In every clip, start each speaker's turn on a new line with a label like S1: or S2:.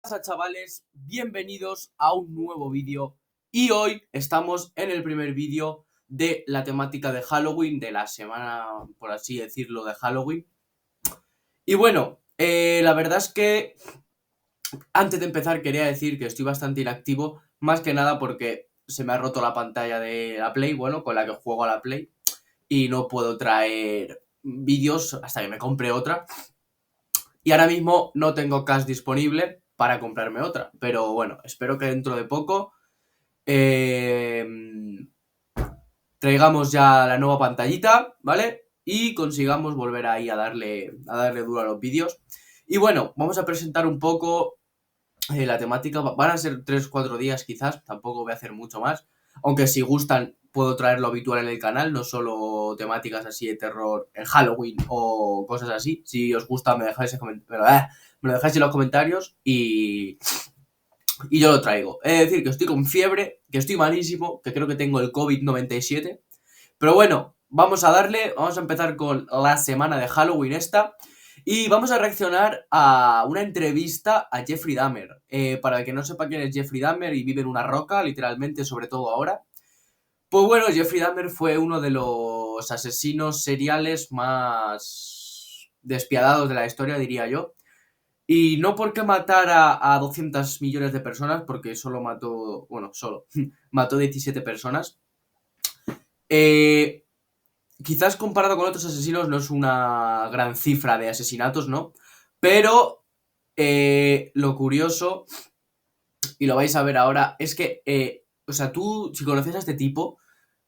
S1: Hola chavales, bienvenidos a un nuevo vídeo y hoy estamos en el primer vídeo de la temática de Halloween, de la semana, por así decirlo, de Halloween. Y bueno, la verdad es que antes de empezar quería decir que estoy bastante inactivo, más que nada porque se me ha roto la pantalla de la Play, bueno, con la que juego a la Play, y no puedo traer vídeos hasta que me compre otra. Y ahora mismo no tengo cash disponible para comprarme otra. Pero bueno, espero que dentro de poco traigamos ya la nueva pantallita, ¿vale? Y consigamos volver ahí a darle duro a los vídeos. Y bueno, vamos a presentar un poco la temática. Van a ser 3-4 días quizás, tampoco voy a hacer mucho más. Aunque si gustan puedo traer lo habitual en el canal, no solo temáticas así de terror en Halloween o cosas así. Si os gusta me lo dejáis en los comentarios y yo lo traigo. Es decir, que estoy con fiebre, que estoy malísimo, que creo que tengo el COVID-97. Pero bueno, vamos a darle, vamos a empezar con la semana de Halloween esta. Y vamos a reaccionar a una entrevista a Jeffrey Dahmer. Para el que no sepa quién es Jeffrey Dahmer y vive en una roca, literalmente, sobre todo ahora. Pues bueno, Jeffrey Dahmer fue uno de los asesinos seriales más despiadados de la historia, diría yo. Y no porque matara a 200 millones de personas, porque solo mató, bueno, mató 17 personas. Quizás comparado con otros asesinos no es una gran cifra de asesinatos, ¿no? Pero lo curioso, y lo vais a ver ahora, es que, o sea, tú, si conoces a este tipo,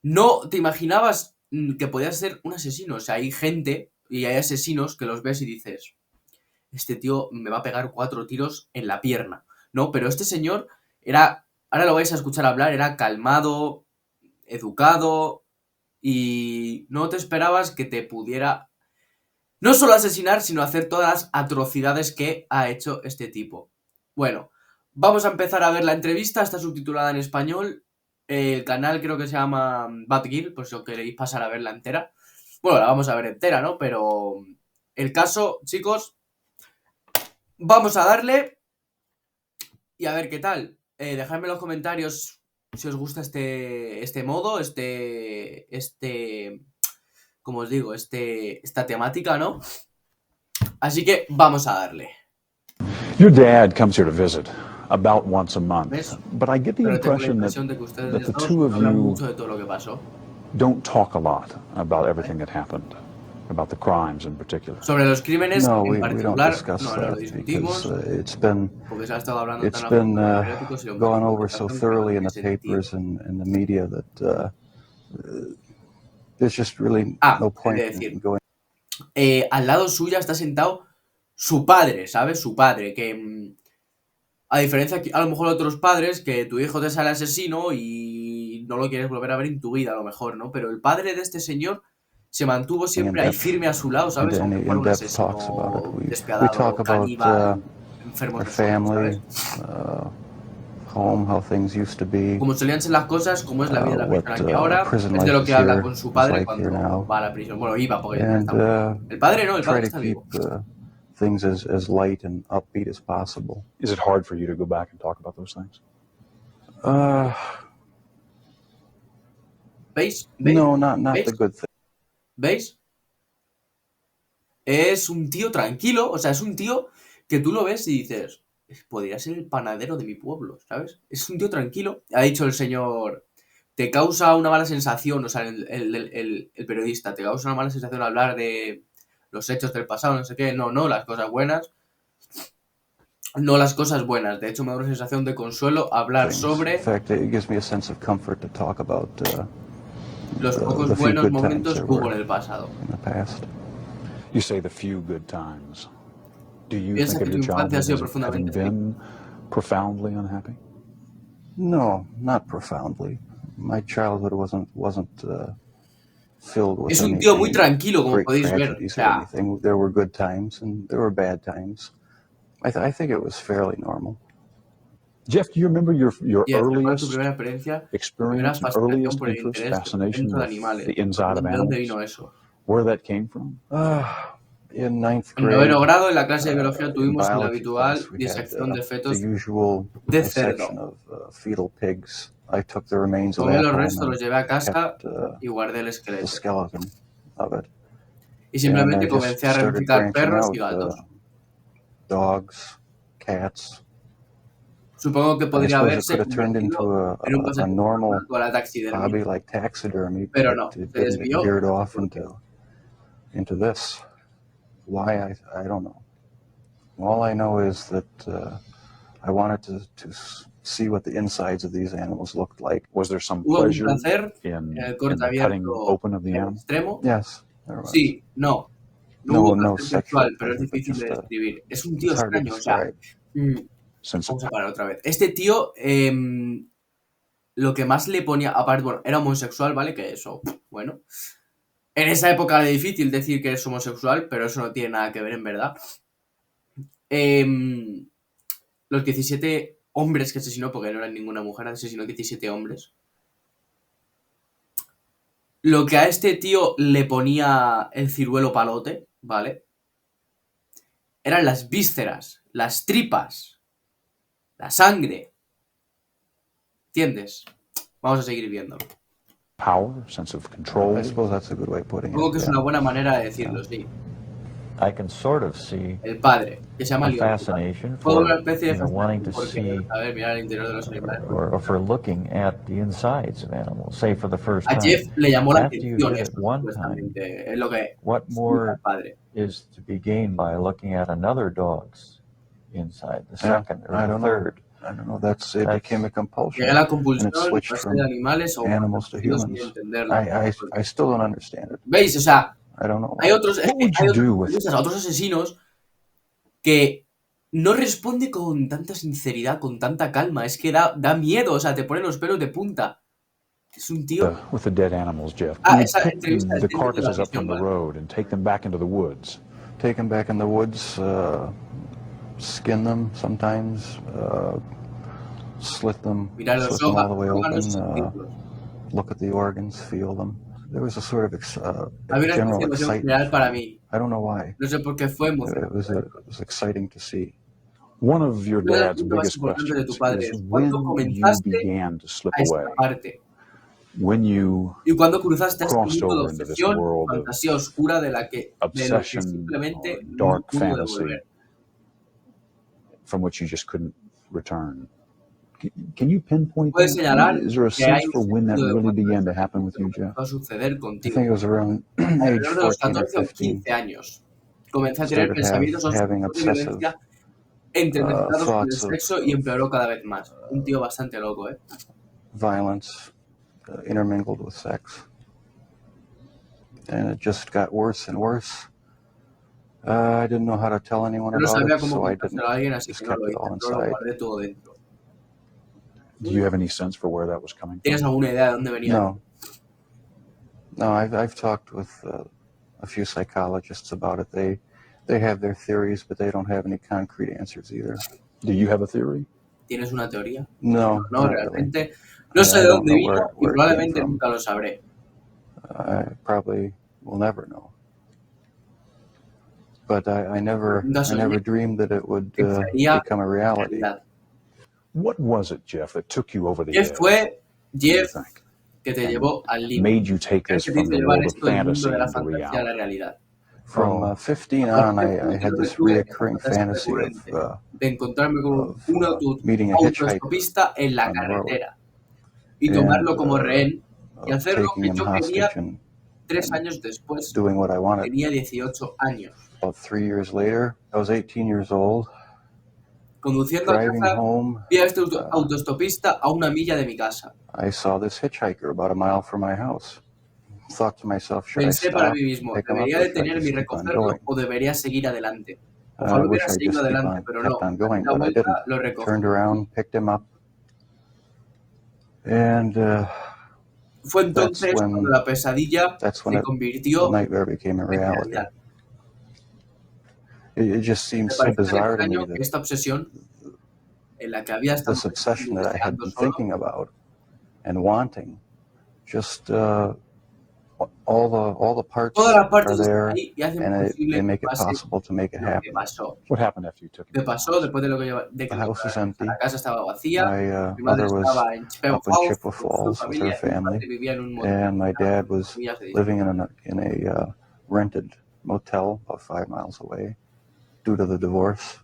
S1: no te imaginabas que podía ser un asesino. O sea, hay gente y hay asesinos que los ves y dices, este tío me va a pegar 4 tiros en la pierna, ¿no? Pero este señor era, ahora lo vais a escuchar hablar, era calmado, educado y no te esperabas que te pudiera no solo asesinar, sino hacer todas las atrocidades que ha hecho este tipo. Bueno, vamos a empezar a ver la entrevista, está subtitulada en español, el canal creo que se llama Bad Girl, por si os queréis pasar a verla entera. Bueno, la vamos a ver entera, ¿no? Pero el caso, chicos, vamos a darle y a ver qué tal. Dejadme en los comentarios si os gusta este modo, como os digo, esta temática, ¿no? Así que vamos a darle.
S2: Your dad comes here to visit about once a month,
S1: ¿Ves?
S2: but I get the
S1: Pero tengo la
S2: impression
S1: impresión de que
S2: that
S1: ustedes
S2: the
S1: dos
S2: two of
S1: hablan
S2: you
S1: mucho de todo lo que pasó.
S2: don't talk a lot about everything that happened, about the crimes in particular.
S1: Sobre los crímenes
S3: No,
S1: en
S3: we don't
S1: particular,
S3: discuss
S1: no lo
S3: that
S1: discutimos,
S3: because it's been
S1: porque se ha estado hablando tan a fondo de los periódicos y los medios
S3: gone
S1: de
S3: over so
S1: comunicación que no
S3: thoroughly in
S1: tiene
S3: the
S1: sentido.
S3: papers and the media that there's just really no
S1: Es
S3: point
S1: decir,
S3: in going.
S1: al lado suya está sentado su padre, ¿sabes? Su padre, que a diferencia a lo mejor de otros padres, que tu hijo te sale asesino y no lo quieres volver a ver en tu vida, a lo mejor, ¿no? Pero el padre de este señor se mantuvo siempre ahí firme a su lado, ¿sabes?
S3: Into
S1: Aunque
S3: any
S1: fuera un
S3: in-depth talks about it.
S1: asesino
S3: We talk
S1: despiadado,
S3: about
S1: caníbal, enfermo
S3: our
S1: de sueño,
S3: family,
S1: ¿sabes?
S3: home, how things used to be,
S1: Como solían ser las cosas, cómo es la vida de la
S3: what
S1: persona aquí ahora,
S3: prison
S1: es de
S3: life
S1: lo que
S3: is
S1: habla
S3: here
S1: con su
S3: is
S1: padre
S3: like here
S1: cuando
S3: now,
S1: va a la prisión. Bueno, iba porque ya
S3: and
S1: está muerto. El padre no, el
S3: try
S1: padre
S3: to
S1: está
S3: keep
S1: vivo.
S3: things as light and upbeat as possible.
S2: Is it hard for you to go back and talk about those things?
S1: ¿Veis? ¿Veis?
S3: No, not
S1: ¿Veis?
S3: the good thing.
S1: ¿Veis? Es un tío tranquilo, o sea, es un tío que tú lo ves y dices, podría ser el panadero de mi pueblo, ¿sabes? Es un tío tranquilo. Ha dicho el señor, te causa una mala sensación, o sea, el periodista, te causa una mala sensación hablar de los hechos del pasado, no sé qué. No, las cosas buenas. No las cosas buenas. De hecho, me da una sensación de consuelo hablar sobre
S3: In fact, it gives me a sense of comfort to talk about
S1: los pocos
S3: the few
S1: buenos
S3: good times
S1: momentos
S3: there
S1: que hubo
S3: were
S1: en el pasado.
S3: in the past.
S2: You say the few good times. Do you
S1: ¿Piensa
S2: think of
S1: que tu
S2: your
S1: infancia ha
S2: childhood
S1: sido
S2: as having
S1: profundamente feliz?
S2: been profoundly unhappy?
S3: No, not profoundly. My childhood wasn't filled with
S1: Es un tío muy
S3: any
S1: tranquilo, como
S3: great
S1: podéis ver. O
S3: tragedies or
S1: sea,
S3: anything. There were good times and there were bad times. I think it was fairly normal.
S2: Jeff, do you remember your
S1: Jeff, ¿recuerdas tu primera
S2: earliest
S1: experiencia, tu primera
S2: experience and
S1: fascinación
S2: earliest
S1: por el
S2: interest,
S1: interés
S2: fascination
S1: dentro de
S2: with
S1: animales?
S2: the inside of
S1: ¿De dónde
S2: animals?
S1: vino eso?
S2: Where that came from?
S3: In ninth
S1: En noveno
S3: grade,
S1: grado, en la clase de biología,
S3: in
S1: tuvimos la
S3: biology
S1: habitual
S3: class, we had
S1: disección de
S3: the
S1: fetos
S3: usual
S1: de
S3: dissection
S1: cerdo.
S3: of fetal pigs. I took the remains of
S1: Tomé
S3: that
S1: los
S3: home
S1: restos, los
S3: and
S1: llevé a casa
S3: kept
S1: y guardé el
S3: the
S1: esqueleto.
S3: skeleton of it.
S1: Y
S3: And
S1: simplemente
S3: I just
S1: comencé a
S3: started
S1: resucitar
S3: branching
S1: perros y
S3: out
S1: gatos.
S3: dogs, cats.
S1: Supongo que
S3: I
S1: podría
S3: suppose it
S1: haberse
S3: could have turned into
S1: convertido en un
S3: a
S1: pasatiempo
S3: normal
S1: o a la taxidermia,
S3: hobby like taxidermy,
S1: pero
S3: but
S1: no,
S3: it
S1: se
S3: didn't. It
S1: desvió.
S3: veered off
S1: ¿Por qué?
S3: into this. Why, I don't know. All I know is that I wanted to see what the insides of these animals looked like.
S2: Was there some
S1: Hubo un
S2: pleasure
S1: placer en
S2: in
S1: el corte
S2: the cutting
S1: abierto
S2: open of the animal?
S1: extremo.
S3: Yes, there was.
S1: Sí, no. No hubo
S3: No
S1: placer
S3: sexual
S1: sexual, pero es
S3: pleasure, but
S1: difícil
S3: just
S1: de describir. Es un tío
S3: it's hard to
S1: extraño, o sea,
S3: describe.
S1: vamos a parar otra vez. Este tío, lo que más le ponía, aparte, bueno, era homosexual, ¿vale? Que eso, bueno. En esa época era difícil decir que es homosexual, pero eso no tiene nada que ver en verdad. Los 17 hombres que asesinó, porque no eran ninguna mujer, asesinó 17 hombres. Lo que a este tío le ponía el ciruelo palote, ¿vale? Eran las vísceras, las tripas, la sangre. ¿Entiendes? Vamos a seguir viendo.
S2: Power, sense of control.
S3: I suppose that's a good way of putting
S1: Supongo
S3: it.
S1: que es una buena manera de decirlo, sí.
S4: I can sort of see
S1: El padre, que se llama
S4: a
S1: Lionel.
S4: fascination
S1: Toda una
S4: for,
S1: especie de
S4: wanting
S1: fascinación
S4: to
S1: porque
S4: see
S1: saber mirar el interior de los animales.
S4: or for looking at the insides of animals, say for the first
S1: A
S4: time.
S1: Jeff le llamó la
S4: After you
S1: atención
S4: did it
S1: esto,
S4: one time,
S1: supuestamente. Es lo que
S4: what
S1: explica
S4: more
S1: el padre.
S4: is to be gained by looking at another dog's inside, the second or
S3: I
S4: the
S3: don't
S4: third?
S3: know. I don't know. It became a compulsion,
S1: Llegué a la
S3: and it
S1: compulsión,
S3: switched
S1: pasé
S3: from
S1: de animales a
S3: animals to
S1: humanos sin
S3: humans.
S1: entenderlo.
S3: I still don't understand it.
S1: ¿Veis? O sea,
S3: I don't know.
S1: hay otros,
S2: What would
S1: hay
S2: you
S1: otros
S2: do with
S1: periodistas, otros asesinos que no responde con tanta sinceridad, con tanta calma. Es que da miedo, o sea, te pone los pelos de punta. Es un tío.
S2: the dead animals, Jeff?
S1: Ah,
S2: You would
S1: esa
S2: pick
S1: entrevista
S2: the
S1: dentro de la
S2: carcasses up
S1: prisión,
S2: from the
S1: ¿vale?
S2: road and take them back into the woods.
S3: Take them back in the woods, skin them sometimes, slit them
S1: Mirar los
S3: all the way
S1: órganos y
S3: open,
S1: sentirlos.
S3: look at the organs, feel them. There was a sort of
S1: Había una
S3: general
S1: especie de emoción
S3: excitement
S1: general
S3: for
S1: para
S3: me.
S1: mí.
S3: I don't know why.
S1: No sé por qué fue
S3: It
S1: emocionante.
S3: was exciting to see.
S2: One of your
S1: Uno de los
S2: dad's
S1: puntos más
S2: biggest
S1: importantes de tu
S2: questions
S1: padre
S2: is
S1: es
S2: when
S1: cuándo
S2: you
S1: comenzaste
S2: began to slip
S1: a
S2: away,
S1: escaparte
S2: when you
S1: y cuándo cruzaste a este
S2: crossed
S1: mundo de
S2: over into this
S1: obsesión y
S2: world of
S1: fantasía oscura de lo que
S2: obsession
S1: simplemente
S2: or
S1: no
S2: dark
S1: pudo
S2: fantasy
S1: devolver.
S2: from which you just couldn't return. Can you pinpoint
S1: Puedes
S2: that?
S1: señalar
S2: Is there a
S1: que hay
S2: sense
S1: un
S2: for when that
S1: sentido de
S2: really
S1: cuándo
S2: began to
S1: este
S2: happen with you,
S1: comenzó
S2: Jeff?
S1: a suceder
S3: I
S1: contigo.
S3: think it was around age
S1: Alrededor de los
S3: 14 or
S1: 14 o
S3: 15.
S1: 15 años comencé a tener
S3: Started
S1: pensamientos
S3: having
S1: obsesivos de
S3: obsessive
S1: violencia entremezclados con el
S3: thoughts
S1: sexo y empeoró cada vez más. Un tío bastante loco, ¿eh?
S3: violence intermingled with sex. And it just got worse and worse. I didn't know how to tell anyone
S1: Yo no
S3: about
S1: sabía
S3: it,
S1: cómo
S3: so I
S1: contárselo
S3: didn't.
S1: a alguien,
S3: I
S1: así
S3: just
S1: que no
S3: kept
S1: lo
S3: it
S1: hice,
S3: all
S1: solo lo
S3: inside.
S1: guardé todo dentro.
S2: Do you have any sense for where that was coming
S1: ¿Tienes
S2: from?
S1: alguna idea de dónde venía?
S3: No, I've talked with a few psychologists about it. They have their theories, but they don't have any concrete answers either.
S2: Do you have a theory?
S1: ¿Tienes una teoría?
S3: No,
S1: No,
S3: not really.
S1: realmente no sé
S3: I
S1: de
S3: don't
S1: dónde
S3: know
S1: vino y
S3: where it came
S1: probablemente
S3: from.
S1: nunca lo sabré.
S3: I probably will never know. But I never dreamed that it would
S1: Que sería
S3: become a reality.
S1: realidad.
S2: What was it, Jeff, that took you over the
S1: ¿Qué
S2: edge?
S1: fue
S2: What do you
S1: Jeff
S2: think?
S1: que te
S2: And
S1: llevó al límite?
S2: made you take
S1: ¿Qué
S2: this
S1: te
S2: from
S1: hizo
S2: the
S1: llevar
S2: world of
S1: esto del mundo
S2: fantasy
S1: de la
S2: into
S1: fantasía a la
S2: reality?
S1: realidad?
S3: From 15
S1: A
S3: on,
S1: partir de
S3: I
S1: ahí, yo
S3: had
S1: lo que
S3: this
S1: tuve esa
S3: reoccurring
S1: fantasía
S3: fantasy
S1: recurrente de encontrarme con un
S3: meeting a hitchhiker
S1: autoestopista en la
S3: on the road
S1: carretera y
S3: and
S1: tomarlo como rehén y hacer lo
S3: taking
S1: que
S3: him
S1: yo
S3: hostage
S1: quería
S3: and
S1: 3 años después.
S3: doing what I wanted.
S1: Tenía 18 años.
S3: About 3 years later, I was 18 years old,
S1: Conduciendo a
S3: driving
S1: casa,
S3: home.
S1: vi a este autoestopista a 1 milla de mi casa.
S3: I saw this hitchhiker about a mile from my house. Thought to myself, should I
S1: Pensé para
S3: stop,
S1: mí mismo,
S3: pick him up,
S1: ¿debería
S3: or should I
S1: detenerme y
S3: just keep on
S1: recogerlo
S3: going?
S1: o debería seguir adelante?
S3: I
S1: Ojalá
S3: wish
S1: hubiera
S3: I
S1: seguido
S3: just
S1: adelante, pero
S3: kept
S1: no.
S3: on
S1: Di
S3: going,
S1: la
S3: but I
S1: vuelta,
S3: didn't.
S1: lo recogí.
S3: Turned around, picked him up, and
S1: Fue entonces cuando la pesadilla
S3: that's when
S1: se
S3: the
S1: convirtió
S3: nightmare became a
S1: en
S3: reality.
S1: realidad.
S3: It just seemed
S1: Me
S3: so
S1: pareció tan
S3: bizarre to me
S1: extraño que
S3: that
S1: esta obsesión en la que había estado
S3: this obsession that I had
S1: investigando
S3: been
S1: solo,
S3: thinking about and wanting just all the parts
S1: Todas las
S3: are
S1: partes están
S3: there,
S1: ahí y hacen
S3: and
S1: posible
S3: they
S1: que
S3: make it
S1: pase
S3: possible to make it
S1: lo que
S3: happen.
S1: pasó.
S2: What happened after you took him?
S1: ¿Qué pasó después de lo que
S3: The house is empty.
S1: la casa estaba vacía?
S3: My
S1: Mi madre
S3: mother was
S1: estaba en Chippewa
S3: up in
S1: Falls
S3: Chippewa
S1: con su
S3: Falls with her
S1: familia y mi padre
S3: family,
S1: vivía en un motel
S3: and my dad
S1: con
S3: was
S1: familias de
S3: living in a rented motel about 5 miles away due to the divorce.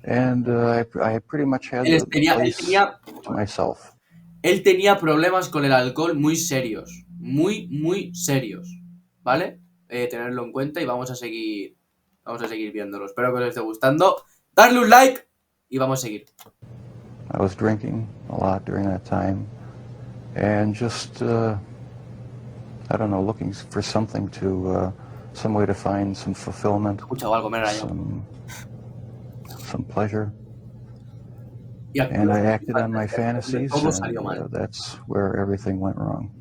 S3: And I pretty much had
S1: Él
S3: the
S1: tenía,
S3: place to myself.
S1: él tenía problemas con el alcohol muy serios, muy serios, ¿vale? Tenerlo en cuenta y vamos a seguir viéndolo. Espero que os esté gustando. Darle un like y vamos a seguir.
S3: I was drinking a lot during that time, and just I don't know, looking for something to some way to find some fulfillment,
S1: Escuchado algo, me he rayado.
S3: some pleasure.
S1: Y
S3: And I
S1: actuó
S3: acted on my fantasies,
S1: todo
S3: and
S1: salió mal.
S3: that's where everything went wrong.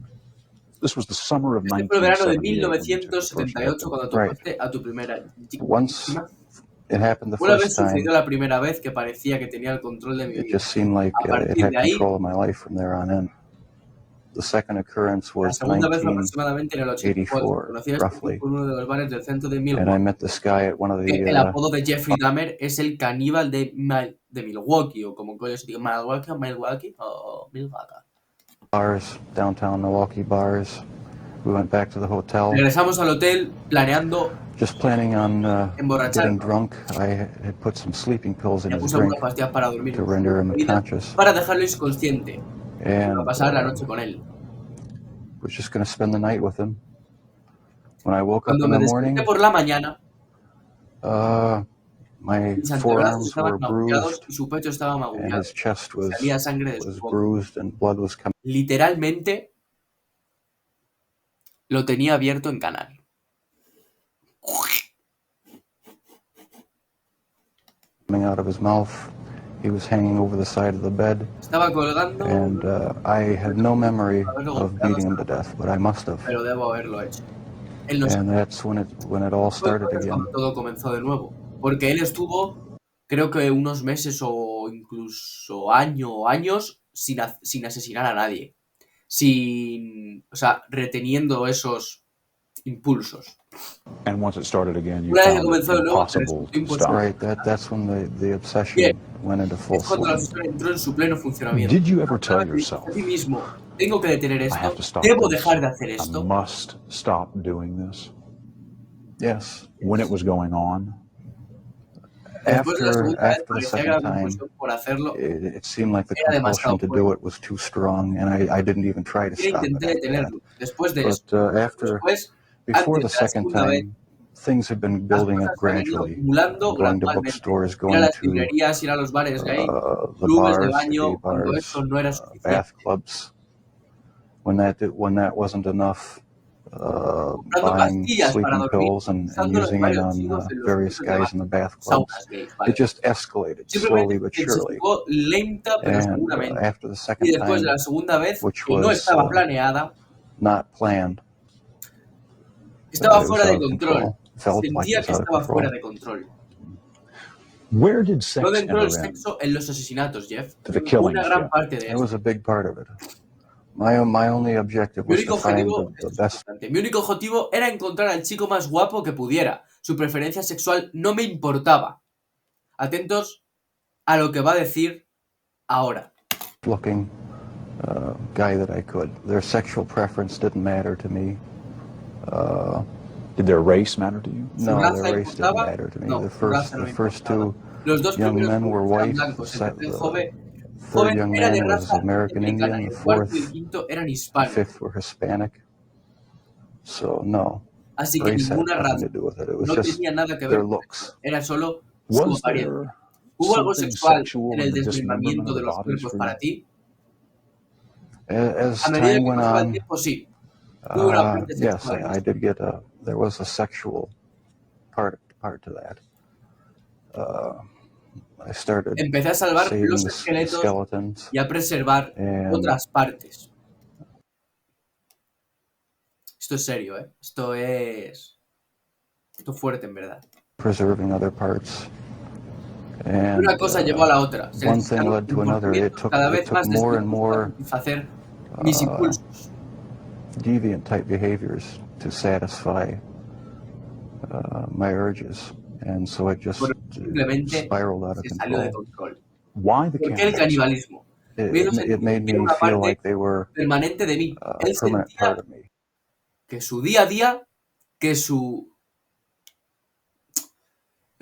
S2: This was the summer of
S1: Este fue el verano de
S2: 1978 when you took your first
S1: 1978
S2: victim.
S1: cuando
S3: Right.
S1: tomaste a tu primera
S3: Once
S1: víctima.
S3: it happened the
S1: Una vez
S3: first time,
S1: sucedió la primera vez que parecía que tenía el control de mi
S3: it
S1: vida.
S3: just seemed like
S1: A
S3: it
S1: partir
S3: had
S1: de ahí,
S3: control of my life from there on in. The second occurrence
S1: la
S3: was
S1: segunda vez fue aproximadamente en el 84.
S3: 1984,
S1: Conocí a este
S3: roughly,
S1: tipo en uno de los bares del centro de
S3: and I
S1: Milwaukee.
S3: met this guy at one of
S1: El
S3: the
S1: apodo de Jeffrey Dahmer es el caníbal de Milwaukee, o como coño se diga, Milwaukee o Milwaukee.
S3: bars, downtown Milwaukee bars. We went back to the hotel,
S1: Regresamos al hotel planeando
S3: just planning on getting
S1: emborracharnos.
S3: drunk. I had put some sleeping pills in
S1: Le
S3: his
S1: puse
S3: drink
S1: algunas pastillas para dormir
S3: to render him unconscious,
S1: para dejarlo inconsciente. Iba a
S3: and
S1: pasar la noche con él.
S3: was just going to spend the night with him. When I woke up
S1: Cuando
S3: in
S1: me
S3: the
S1: desperté
S3: morning,
S1: por la mañana,
S3: my
S1: mis antebrazos
S3: forearms
S1: estaban
S3: were
S1: magullados
S3: bruised,
S1: y su pecho estaba
S3: and
S1: magullado.
S3: his chest
S1: Salía sangre de su
S3: was
S1: boca.
S3: bruised, and blood was
S1: Literalmente lo tenía abierto en canal.
S3: coming out of his mouth. He was hanging over the side of the bed,
S1: Estaba colgando,
S3: and I have no memory of beating him to death, but I must have.
S1: pero debo haberlo hecho. Él no
S3: And that's when it all
S1: fue
S3: started
S1: entonces
S3: again.
S1: cuando todo comenzó de nuevo. Porque él estuvo, creo que unos meses o incluso años sin asesinar a nadie. O sea, reteniendo esos impulsos.
S2: And once it started again, you
S1: Una vez que
S2: found it
S1: comenzó de nuevo,
S2: impossible to
S1: imposible.
S2: stop.
S3: Right, that's when the obsession
S1: Bien.
S3: went into full
S1: Es cuando la
S3: swing.
S1: obsesión entró en su pleno funcionamiento.
S2: Did you ever
S1: Una
S2: tell
S1: vez dijiste
S2: yourself,
S1: a ti mismo, tengo que detener
S2: I have
S1: esto,
S2: to stop
S1: debo
S2: this.
S1: dejar de hacer
S2: I
S1: esto.
S2: must stop doing this
S3: Yes.
S2: when it was going on?
S1: Después de la segunda vez
S3: After the
S1: parecía que la
S3: second time,
S1: compulsión por hacerlo
S3: it seemed like the
S1: era demasiado
S3: compulsion to do it was too strong, and I didn't even try to
S1: Siquiera
S3: stop it
S1: intenté
S3: after that.
S1: detenerlo. Después de eso,
S3: But before the
S1: antes de la
S3: second
S1: segunda vez,
S3: time, things had been
S1: las
S3: building up
S1: cosas se han ido
S3: gradually.
S1: acumulando
S3: Going to
S1: gradualmente.
S3: bookstores,
S1: Ir a
S3: going
S1: las
S3: to
S1: librerías, ir a los bares gay,
S3: the
S1: clubes de
S3: bars, the
S1: baño,
S3: gay
S1: cuando
S3: bars,
S1: eso no era suficiente.
S3: bath clubs. When that wasn't enough,
S1: Comprando
S3: buying
S1: pastillas para
S3: sleeping
S1: dormir,
S3: pills and
S1: usándolos
S3: using it
S1: varios
S3: on
S1: chicos en los
S3: various
S1: clubes de
S3: guys in the
S1: baño,
S3: bath clubs.
S1: saunas gays, ¿vale?
S3: It just escalated
S1: Simplemente
S3: slowly but
S1: se
S3: surely.
S1: situó lenta pero
S3: And
S1: seguramente.
S3: after the
S1: Y
S3: second
S1: después de
S3: time,
S1: la segunda vez,
S3: which
S1: que no
S3: was
S1: estaba planeada,
S3: not planned,
S1: estaba
S3: it was
S1: fuera
S3: out
S1: de
S3: of
S1: control.
S3: control. Felt like it
S1: Sentía
S3: was
S1: que
S3: out of
S1: estaba fuera
S3: control.
S1: de control.
S2: Where did sex
S1: ¿Dónde entró el
S2: enter in?
S1: sexo? En los asesinatos, Jeff.
S2: To the killings,
S1: Una gran
S2: Jeff.
S1: parte de
S3: That
S1: eso.
S3: was a big part of it. My only objective
S1: Mi
S3: was
S1: único
S3: to find
S1: objetivo,
S3: the
S1: esto es
S3: best.
S1: importante, mi único objetivo era encontrar al chico más guapo que pudiera. Su preferencia sexual no me importaba. Atentos a lo que va a decir ahora.
S3: Looking guy that I could. Their sexual preference didn't matter to me.
S2: Did their race matter to you?
S3: No,
S1: raza
S3: their race didn't
S1: importaba?
S3: matter to me.
S1: No,
S3: The
S1: su raza no
S3: the
S1: me
S3: first
S1: importaba.
S3: two
S1: Los dos
S3: young
S1: primeros
S3: men were
S1: hombres eran
S3: white.
S1: blancos, el tercer
S3: The
S1: joven
S3: third young
S1: era de
S3: man was
S1: raza
S3: American
S1: americana
S3: Indian.
S1: y
S3: The
S1: el cuarto y el
S3: fourth,
S1: quinto eran
S3: the
S1: hispanos.
S3: fifth were Hispanic. So no,
S1: Así que
S3: race had
S1: ninguna
S3: nothing
S1: raza
S3: to do with it. It was
S1: no
S3: just
S1: tenía nada que ver
S3: their
S1: con
S3: looks.
S1: eso. Era solo su
S2: Was
S1: apariencia.
S2: there
S1: ¿Hubo algo
S2: something
S1: sexual
S2: sexual
S1: en
S2: in
S1: el
S2: the dismemberment
S1: desmembramiento
S2: of
S1: de
S2: the
S1: los
S2: bodies
S1: cuerpos
S2: for
S1: para
S2: you?
S1: ti?
S3: As
S1: A medida
S3: time
S1: que
S3: went
S1: pasaba el
S3: on,
S1: tiempo, sí. Tuve una parte
S3: yes,
S1: sexual.
S3: I did get there was a sexual part to that. I started
S1: Empecé a salvar
S3: saving
S1: los
S3: the
S1: esqueletos
S3: skeletons
S1: y a preservar
S3: and
S1: otras partes. Esto es serio, ¿eh? Esto es fuerte, en verdad.
S3: preserving other parts. And
S1: Una cosa llevó a la otra. Se
S3: one thing
S1: necesitaron
S3: led to another. It
S1: cada
S3: took
S1: vez más
S3: more and
S1: descubrimientos para
S3: more
S1: satisfacer mis impulsos.
S3: deviant type behaviors to satisfy my urges, and so it just
S1: Simplemente
S3: spiraled out of
S1: se salió de
S3: control.
S1: control.
S2: Why the
S1: ¿Por qué el
S2: cannibalism?
S1: canibalismo? Me hizo
S3: It
S1: sentir
S3: made
S1: que era
S3: me
S1: una
S3: feel
S1: parte
S3: like they were
S1: permanente de mí.
S3: a
S1: Él
S3: permanent part
S1: sentía
S3: of me.
S1: que su día a día, que su...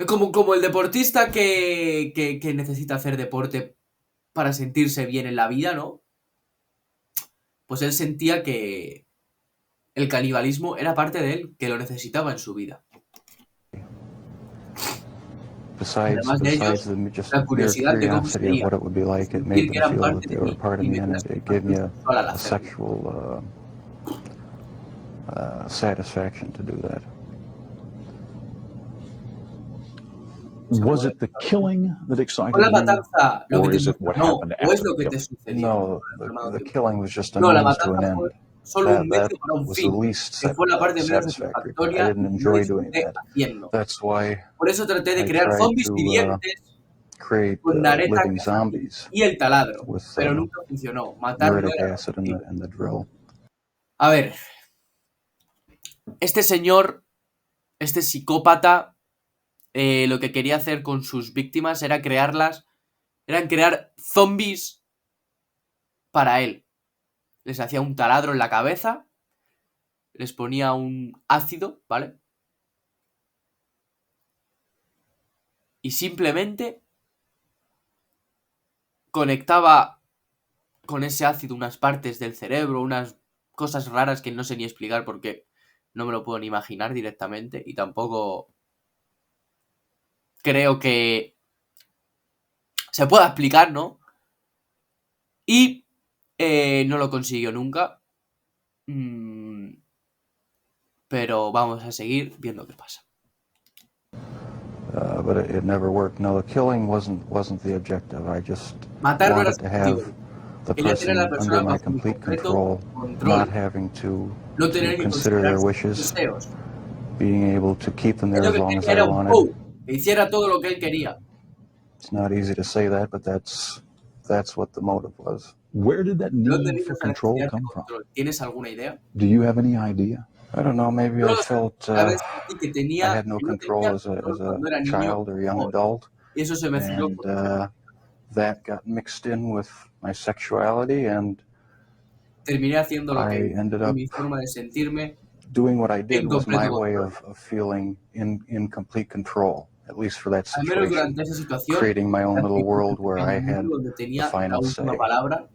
S1: Como el deportista que necesita hacer deporte para sentirse bien en la vida, ¿no? Pues él sentía que el canibalismo era parte de él, que lo necesitaba en su vida. Además de ellos,
S3: Just
S1: la
S3: mere
S1: curiosidad de cómo
S3: curiosity of
S1: sería,
S3: what it would be like, it
S1: sentir
S3: made
S1: que
S3: them
S1: eran
S3: feel
S1: parte
S3: that
S1: de
S3: they were
S1: mí
S3: part of
S1: y
S3: me,
S1: ver
S3: and
S1: las
S3: it gave me
S1: sexual al
S3: a
S1: hacerlo.
S3: sexual satisfaction to do that.
S2: Was it the killing that
S1: ¿Fue
S2: excited
S1: la
S2: you,
S1: matanza lo que
S2: or
S1: te
S2: is it what
S1: emocionó
S2: happened
S1: o es
S2: after
S1: lo
S2: the
S1: que te
S2: killing?
S1: sucedió?
S3: No,
S1: Armado
S3: the
S1: tiempo.
S3: killing was just a
S1: No, la
S3: means to an
S1: matanza fue
S3: end.
S1: solo un
S3: That
S1: medio para un
S3: was the
S1: fin,
S3: least
S1: que fue la parte menos
S3: satisfactory part. I
S1: satisfactoria
S3: didn't
S1: y que no
S3: enjoy doing
S1: disfruté
S3: that.
S1: haciendo.
S3: That's why
S1: Por eso traté de
S3: I
S1: crear
S3: tried
S1: zombies
S3: to
S1: vivientes
S3: create
S1: con la areta
S3: living zombies
S1: y el taladro,
S3: with
S1: pero nunca funcionó. Matar no
S3: uric
S1: era lo
S3: acid
S1: objetivo.
S3: and the drill.
S1: A ver, este señor, este psicópata, lo que quería hacer con sus víctimas era crear zombies para él. Les hacía un taladro en la cabeza, les ponía un ácido, ¿vale? Y simplemente conectaba con ese ácido unas partes del cerebro, unas cosas raras que no sé ni explicar porque no me lo puedo ni imaginar directamente y tampoco creo que se pueda explicar, ¿no? Y no lo consiguió nunca. Pero vamos a seguir viendo qué pasa.
S3: But it never worked. No, the killing wasn't the objective. I just
S1: Matar no era
S3: wanted
S1: su
S3: to
S1: objetivo.
S3: have the
S1: Quería tener a la
S3: person under
S1: persona
S3: my
S1: bajo mi
S3: complete
S1: completo
S3: control, not having to
S1: no tener que
S3: consider
S1: considerar
S3: their
S1: sus
S3: wishes,
S1: deseos.
S3: being able to keep them there
S1: Él lo
S3: as
S1: que
S3: long as
S1: quería
S3: I
S1: era un
S3: wanted.
S1: coach, que hiciera todo lo que él quería.
S3: It's not easy to say that, but that's what the motive was.
S2: Where did that
S1: ¿De dónde
S2: need
S1: vino
S2: for
S1: esa
S2: control
S1: necesidad de
S2: come from?
S1: control? ¿Tienes alguna idea?
S2: Do you have any idea?
S3: I don't know. Maybe
S1: Yo
S3: I felt
S1: a veces sentí que
S3: I had no
S1: que no
S3: control
S1: tenía
S3: as
S1: control
S3: a
S1: cuando era niño
S3: child or
S1: o
S3: young
S1: joven.
S3: adult,
S1: Y eso se mezcló
S3: and
S1: con
S3: that got mixed in with my sexuality, and
S1: terminé haciendo lo que
S3: I ended up
S1: mi forma de sentirme
S3: doing what I did
S1: en
S3: was my
S1: completo
S3: way
S1: control.
S3: of feeling in complete control, at least for that
S1: Al menos
S3: situation,
S1: durante esa situación,
S3: creating my own little world where
S1: en
S3: I
S1: un
S3: had
S1: mundo donde
S3: the
S1: tenía la
S3: final
S1: última
S3: say,
S1: palabra,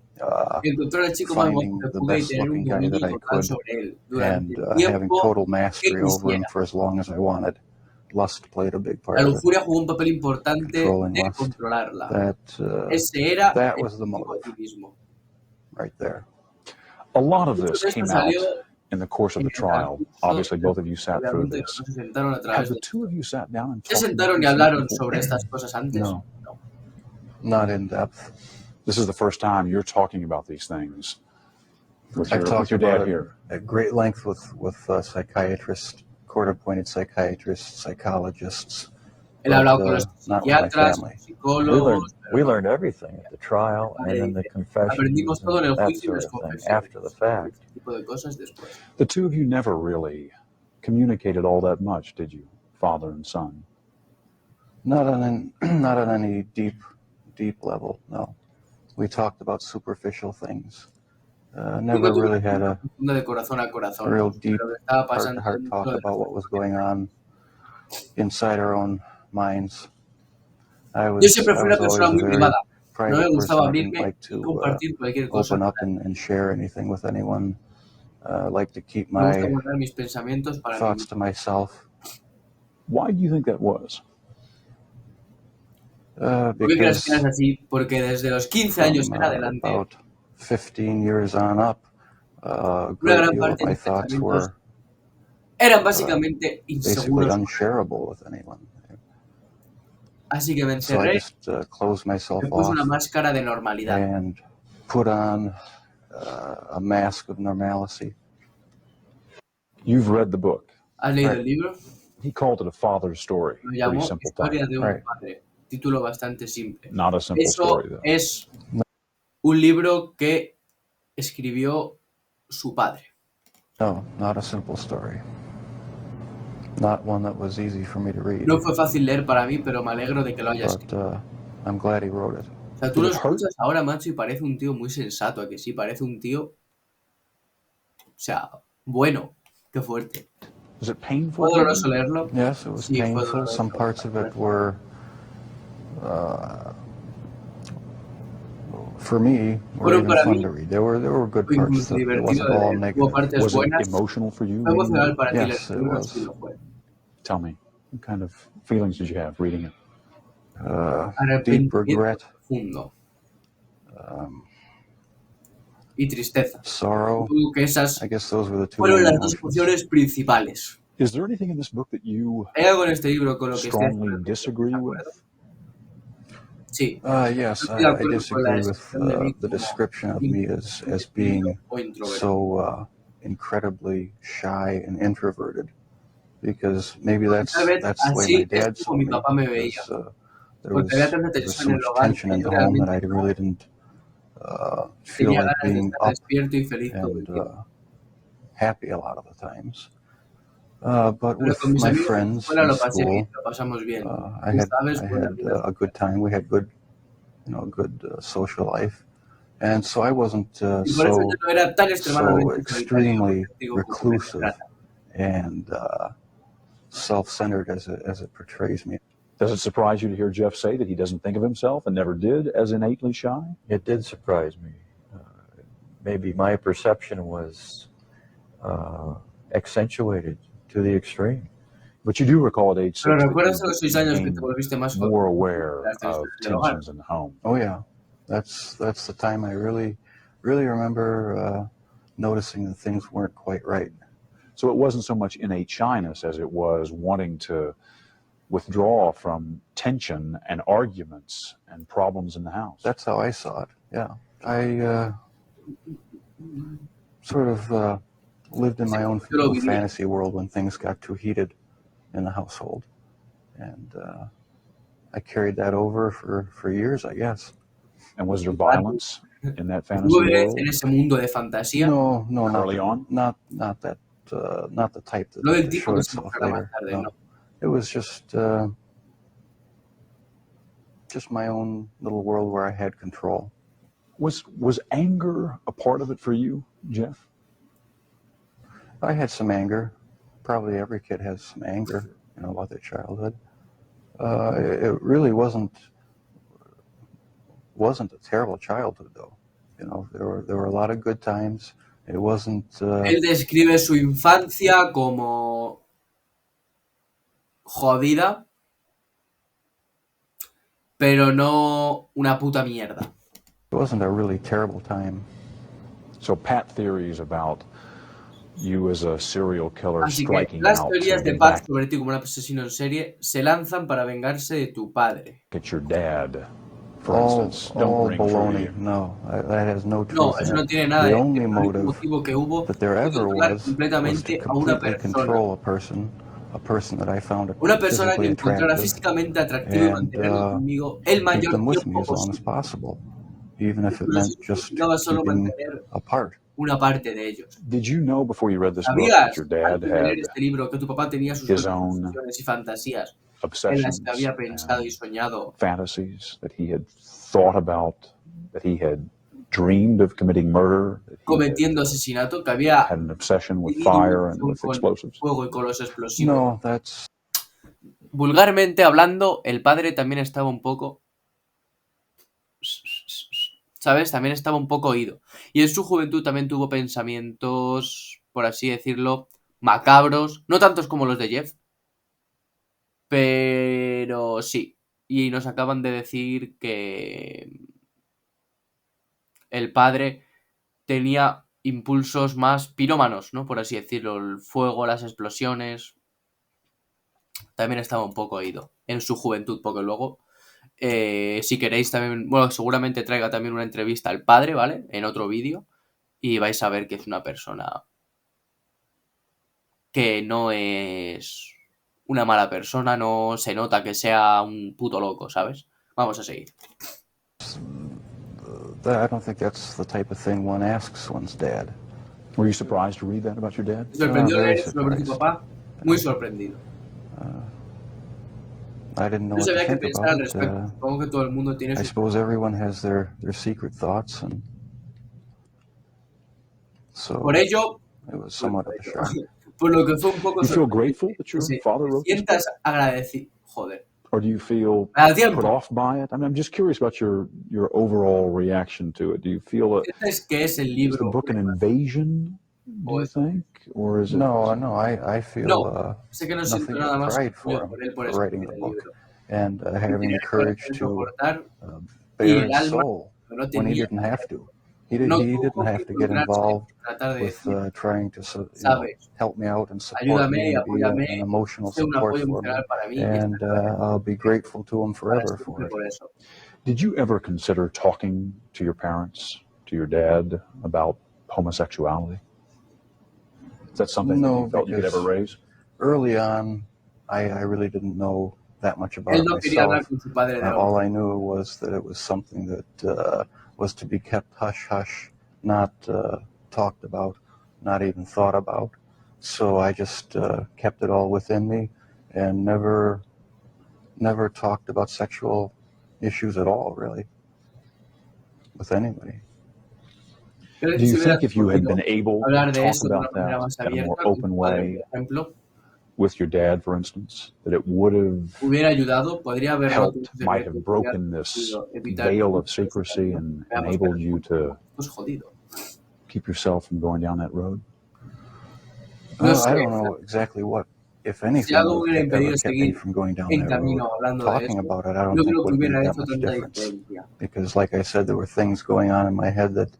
S1: encontrar al chico más guapo
S3: finding
S1: que
S3: the
S1: pude y
S3: best
S1: tener un
S3: looking guy
S1: dominio
S3: that I
S1: total
S3: could,
S1: sobre él durante
S3: and
S1: el
S3: having
S1: tiempo
S3: total
S1: que
S3: mastery over him
S1: quisiera.
S3: for as long as I wanted. Lust played a big part
S1: La
S3: of it,
S1: lujuria jugó un papel importante
S3: controlling
S1: de
S3: lust.
S1: controlarla. Ese era
S3: That
S1: el
S3: was the
S1: objetivo
S3: motive,
S1: activismo.
S3: right there.
S2: A lot of
S1: Mucho
S2: this
S1: de esto
S2: came
S1: salió
S2: out in the course of
S1: en
S2: the
S1: el
S2: trial.
S1: transcurso
S2: Obviously,
S1: del
S2: both of you sat through
S1: obviamente
S2: this.
S1: no se sentaron a
S2: Have
S1: través
S2: the
S1: de...
S2: two of you sat down and
S1: ¿Se
S2: talked about
S1: sentaron y
S2: these things
S1: hablaron
S2: before?
S1: sobre estas cosas antes?
S3: No.
S1: No.
S3: Not in depth.
S2: This is the first time you're talking about these things with
S3: I've talked
S2: your dad
S3: about it
S2: here.
S3: at great length with psychiatrists, court-appointed psychiatrists, psychologists,
S1: Él ha hablado con los
S3: not with my
S1: psiquiatras,
S3: family.
S1: psicólogos,
S4: We
S1: pero no.
S4: learned everything at the trial and in the
S1: Aprendimos
S4: confessions
S1: todo en el
S4: and that
S1: juicio y
S4: sort
S1: las
S4: of thing
S1: confesiones.
S4: after the fact.
S1: Este tipo de cosas después.
S2: The two of you never really communicated all that much, did you, father and son?
S3: Not on any deep level, no. We talked about superficial things. Never really had a
S1: De corazón a corazón.
S3: real deep,
S1: Pero que estaba pasando
S3: heart-to-heart talk
S1: dentro de
S3: about what was going on inside our own minds.
S1: Yo siempre fui una persona muy privada. No me
S3: Private
S1: gustaba
S3: person. I didn't
S1: abrirme
S3: like
S1: y
S3: to
S1: compartir cualquier cosa.
S3: open up and share anything with anyone. Like to keep
S1: Me gusta
S3: my
S1: guardar mis pensamientos para mí
S3: thoughts
S1: mismo.
S3: to myself.
S2: Why do you think that was?
S1: ¿Por qué crees que
S3: Because
S1: es así? Porque desde los 15 años
S3: from
S1: en adelante,
S3: about 15 years on up, a
S1: una
S3: great
S1: gran
S3: deal of
S1: parte de
S3: my
S1: mis
S3: thoughts
S1: pensamientos
S3: were
S1: eran básicamente
S3: basically
S1: inseguros.
S3: unshareable with anyone.
S1: Así que me
S3: So I
S1: encerré,
S3: just closed myself
S1: me puse una
S3: off
S1: máscara de normalidad.
S3: and put on a mask of normalcy.
S2: You've read the book.
S1: ¿Has leído
S3: Right.
S1: el libro?
S2: He called it a father's story.
S1: Lo
S2: Pretty
S1: llamó
S2: simple
S1: Historia
S2: title.
S1: de un
S3: Right.
S1: padre. Título bastante simple.
S2: Not a simple
S1: Eso
S2: story, though.
S1: es un libro que escribió su padre.
S3: No, not a simple story. Not one that was easy for me to read.
S1: No fue fácil leer para mí, pero me alegro de que lo hayas
S3: But
S1: escrito.
S3: I'm glad he wrote it.
S1: O sea, tú
S2: Did
S1: lo
S2: it hurt?
S1: escuchas ahora, macho, y parece un tío muy sensato, ¿a que sí? Parece un tío, o sea, bueno. Qué fuerte.
S2: Was it painful
S1: ¿Fue
S2: for you?
S1: doloroso leerlo?
S3: Yes, it was
S1: Sí, fue
S3: painful.
S1: doloroso.
S3: Some parts of it were, for me, were
S1: Fueron
S3: even
S1: para
S3: fun
S1: mí
S3: to read. There were good
S1: fue
S3: parts.
S1: incluso
S3: It
S1: divertido
S3: wasn't
S1: de
S3: all
S1: leer. Tuvo
S3: negative.
S1: partes
S2: Was it
S1: buenas.
S2: emotional for you
S1: ¿Fue
S2: reading the
S1: emocional
S2: book?
S1: para ti leer
S3: Yes,
S1: el
S3: it
S1: libro?
S3: was.
S1: Sí, lo fue.
S2: Tell me, what kind of feelings did you have reading it?
S3: Deep
S1: Arrepentimiento
S3: regret,
S1: profundo y tristeza.
S3: sorrow.
S1: Supongo que esas
S3: I guess those were the two
S1: fueron
S3: main
S1: las dos
S3: emotions.
S1: emociones principales.
S2: Is there anything in this book that you
S1: ¿Hay algo en este libro con lo que estés
S2: strongly
S1: de
S2: disagree with?
S1: acuerdo? Sí.
S3: Yes,
S1: Estoy de
S3: I
S1: acuerdo con la
S3: disagree with
S1: descripción de mí
S3: the
S1: como
S3: description of me as
S1: tímido
S3: being
S1: o introvertido.
S3: so incredibly shy and introverted, because maybe
S1: Porque
S3: that's
S1: tal vez
S3: the way
S1: así
S3: my
S1: es
S3: dad
S1: como
S3: saw
S1: mi
S3: me.
S1: papá me veía.
S3: Because there
S1: Porque había tanta
S3: was
S1: tensión
S3: so
S1: en el
S3: much
S1: hogar
S3: tension
S1: que
S3: in
S1: yo
S3: the home that
S1: realmente
S3: I
S1: no
S3: really didn't feel
S1: tenía
S3: like
S1: ganas de
S3: being
S1: estar
S3: up
S1: despierto y feliz todo el
S3: and
S1: tiempo.
S3: happy a lot of the times. But
S1: Pero
S3: with
S1: con mis
S3: my
S1: amigos en la
S3: friends
S1: escuela
S3: in
S1: lo pasé bien,
S3: school,
S1: lo pasamos bien.
S3: I
S1: Tú
S3: had
S1: sabes, con la vida
S3: a good time. We had good, good social life, and so I wasn't
S1: y por eso yo no era tan
S3: so
S1: extremadamente solitario y
S3: extremely
S1: egocéntrico como me
S3: reclusive
S1: retratan.
S3: and self-centered as it portrays me.
S2: Does it surprise you to hear Jeff say that he doesn't think of himself and never did as innately shy?
S4: It did surprise me. Maybe my perception was accentuated to the extreme.
S2: But you do recall at age
S1: Pero
S2: 6 that
S1: ¿recuerdas a los 6
S2: you
S1: años que te
S2: became
S1: volviste más
S2: more
S1: consciente
S2: aware
S1: de las
S2: of
S1: tensiones del hogar?
S2: tensions in the home.
S3: Oh yeah, that's the time I really remember noticing that things weren't quite right.
S2: So it wasn't so much innate shyness as it was wanting to withdraw from tension and arguments and problems in the house.
S3: That's how I saw it. Yeah, I sort of lived in my own
S1: Yo lo
S3: little
S1: vivía.
S3: fantasy world when things got too heated in the household, and I carried that over for years, I guess.
S2: And was there violence in that fantasy
S1: ¿Hubo violencia
S2: world
S1: en ese mundo de fantasía?
S3: No,
S2: early on?
S3: not that, not the type
S1: No del
S3: that
S1: tipo
S3: showed
S1: que se
S3: itself
S1: mostrará más
S3: later.
S1: tarde,
S3: No,
S1: no.
S3: it was just my own little world where I had control.
S2: Was anger a part of it for you, Jeff?
S3: I had some anger. Probably every kid has some anger, about their childhood. It really wasn't a terrible childhood, though. There were a lot of good times. It wasn't.
S1: Él describe su infancia como jodida, pero no una puta mierda.
S3: It wasn't a really terrible time.
S2: So pat theories about you as a serial killer
S1: Así que
S2: striking
S1: las
S2: out
S1: teorías
S2: to
S1: de
S2: get
S1: Paz
S2: back
S1: sobre ti como un asesino en serie se lanzan para vengarse de tu padre.
S2: at your dad, for
S3: All
S2: instance, don't
S3: all
S2: ring true to
S3: baloney.
S2: you.
S3: No, that has no
S1: No,
S3: truth
S1: eso
S3: in
S1: no
S3: it.
S1: tiene nada
S3: The
S1: de
S3: only
S1: el único
S3: motive
S1: motivo que hubo
S3: that there
S1: fue
S3: ever
S1: controlar
S3: was to
S1: completamente a una
S3: completely
S1: persona.
S3: control a person that I found
S1: Una persona que
S3: physically
S1: encontrara
S3: attractive
S1: físicamente atractivo y
S3: and
S1: mantenerlo conmigo el
S3: keep
S1: mayor
S3: them with me
S1: tiempo
S3: as long as
S1: posible.
S3: possible, even if it
S1: Incluso
S3: meant
S1: si
S3: just
S1: significaba solo
S3: keeping
S1: mantener
S3: apart.
S1: una parte de ellos.
S2: Did you know before you read this book that
S1: ¿Sabías,
S2: your dad
S1: antes de leer
S2: had
S1: este libro, que tu papá tenía sus
S2: his
S1: propias
S2: own
S1: obsesiones y fantasías en las que
S2: obsessions
S1: había pensado y
S2: and
S1: soñado,
S2: fantasies, that he had thought about, that he had dreamed of committing murder, that he
S1: cometiendo asesinato, que había
S2: had an obsession with
S1: tenido una
S2: fire and
S1: obsesión
S2: with
S1: con
S2: explosives?
S1: fuego y con los explosivos?
S3: No, that's
S1: Vulgarmente hablando, el padre también estaba un poco... ¿Sabes? También estaba un poco oído. Y en su juventud también tuvo pensamientos, por así decirlo, macabros. No tantos como los de Jeff, pero sí. Y nos acaban de decir que el padre tenía impulsos más pirómanos, ¿no? Por así decirlo. El fuego, las explosiones. También estaba un poco oído. En su juventud, porque luego... si queréis también, bueno, seguramente traiga también una entrevista al padre, ¿vale? En otro vídeo. Y vais a ver que es una persona que no es una mala persona, no se nota que sea un puto loco, ¿sabes? Vamos a seguir.
S3: I don't think that's the type of thing one asks one's dad.
S2: Were you surprised to read that about your dad?
S1: ¿Te sorprendió
S3: very
S1: leer eso sobre tu
S3: surprised.
S1: papá? Muy sorprendido.
S3: I didn't know
S1: No
S3: what to
S1: sabía qué
S3: think
S1: pensar al
S3: about it.
S1: respecto. Supongo que todo el mundo tiene
S3: I
S1: sus...
S3: suppose everyone has their secret thoughts, and so
S1: Por ello,
S3: it was somewhat of a shock.
S1: por lo que fue un poco
S2: You feel
S1: sorprendente,
S2: grateful that your
S1: sí,
S2: father
S1: te
S2: wrote this book?
S1: sientas agradecido. Joder.
S2: Or do you feel
S1: Al
S2: put
S1: tiempo.
S2: off by it? I mean, I'm just curious about your overall reaction to it. Do you feel
S1: ¿Sientes que es el
S2: is the
S1: libro?
S2: book an invasion, do you think? Or is it...
S3: No, I feel
S1: No, sé que no siento
S3: nothing
S1: nada
S3: but
S1: más
S3: pride
S1: orgullo
S3: for him
S1: por él por
S3: for writing
S1: escribir
S3: the
S1: el
S3: book
S1: libro.
S3: and
S1: Y
S3: having
S1: tiene
S3: the
S1: el
S3: courage
S1: coraje de
S3: to
S1: soportar y
S3: bare
S1: el
S3: his
S1: alma
S3: soul
S1: que no
S3: when he
S1: tenía.
S3: didn't have to.
S1: No
S3: He didn't
S1: tuvo que
S3: have to get
S1: involucrarse
S3: involved
S1: en tratar de
S3: with
S1: decir,
S3: trying to
S1: sabes,
S3: help me out and support
S1: ayúdame
S3: me
S1: y
S3: and be
S1: apóyame,
S3: an emotional
S1: sé un
S3: support
S1: apoyo
S3: for me.
S1: emocional para mí y
S3: And
S1: estar
S3: I'll be grateful to him
S1: para
S3: forever
S1: siempre
S3: for it.
S1: por eso.
S2: Did you ever consider talking to your parents, to your dad, about homosexuality? Is that something that
S3: No,
S2: you felt you could ever
S3: because
S2: raise?
S3: early on, I really didn't know that much about
S1: Él
S3: it
S1: no quería hablar
S3: myself.
S1: con su padre de la
S3: All I
S1: homosexualidad.
S3: knew was that it was something that was to be kept hush-hush, not talked about, not even thought about. So I just kept it all within me and never talked about sexual issues at all, really, with anybody.
S2: Do you think if you had been able to
S1: hablar de
S2: talk
S1: eso de una
S2: about
S1: manera
S2: that
S1: más
S2: in a more
S1: abierta con
S2: open
S1: su padre,
S2: way
S1: por ejemplo,
S2: with your dad, for instance, that it would have
S1: hubiera ayudado, podría haber roto
S2: helped,
S1: ese
S2: might
S1: secreto,
S2: have
S1: podría
S2: broken
S1: haber
S2: this
S1: podido evitar
S2: veil of
S1: que
S2: secrecy and
S1: veamos que
S2: enabled you to
S1: esto es jodido.
S2: keep yourself from going down that road?
S1: No
S3: I
S1: sé,
S3: don't know exactly what, if
S1: si
S3: anything,
S1: algo
S3: would
S1: hubiera
S3: have ever
S1: impedido
S3: kept me
S1: seguir
S3: from going down
S1: en
S3: that road.
S1: camino hablando de
S3: Talking
S1: eso,
S3: about it, I don't
S1: no
S3: think
S1: creo que
S3: would have
S1: hubiera
S3: made that
S1: hecho
S3: much
S1: tanta
S3: difference.
S1: diferencia.
S3: Because, like I said, there were things going on in my head that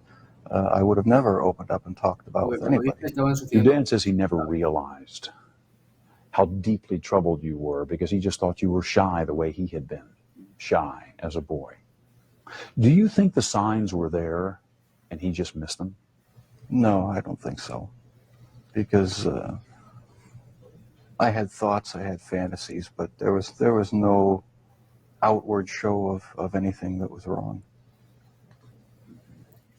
S3: I would have never opened up and talked about
S1: Porque
S3: with
S1: como
S3: anybody.
S1: dices, estaban
S2: Your
S1: sucediendo
S2: dad says he never realized how deeply troubled you were because he just thought you were shy the way he had been, shy as a boy. Do you think the signs were there and he just missed them?
S3: No, I don't think so. Because I had thoughts, I had fantasies, but there was no outward show of anything that was wrong.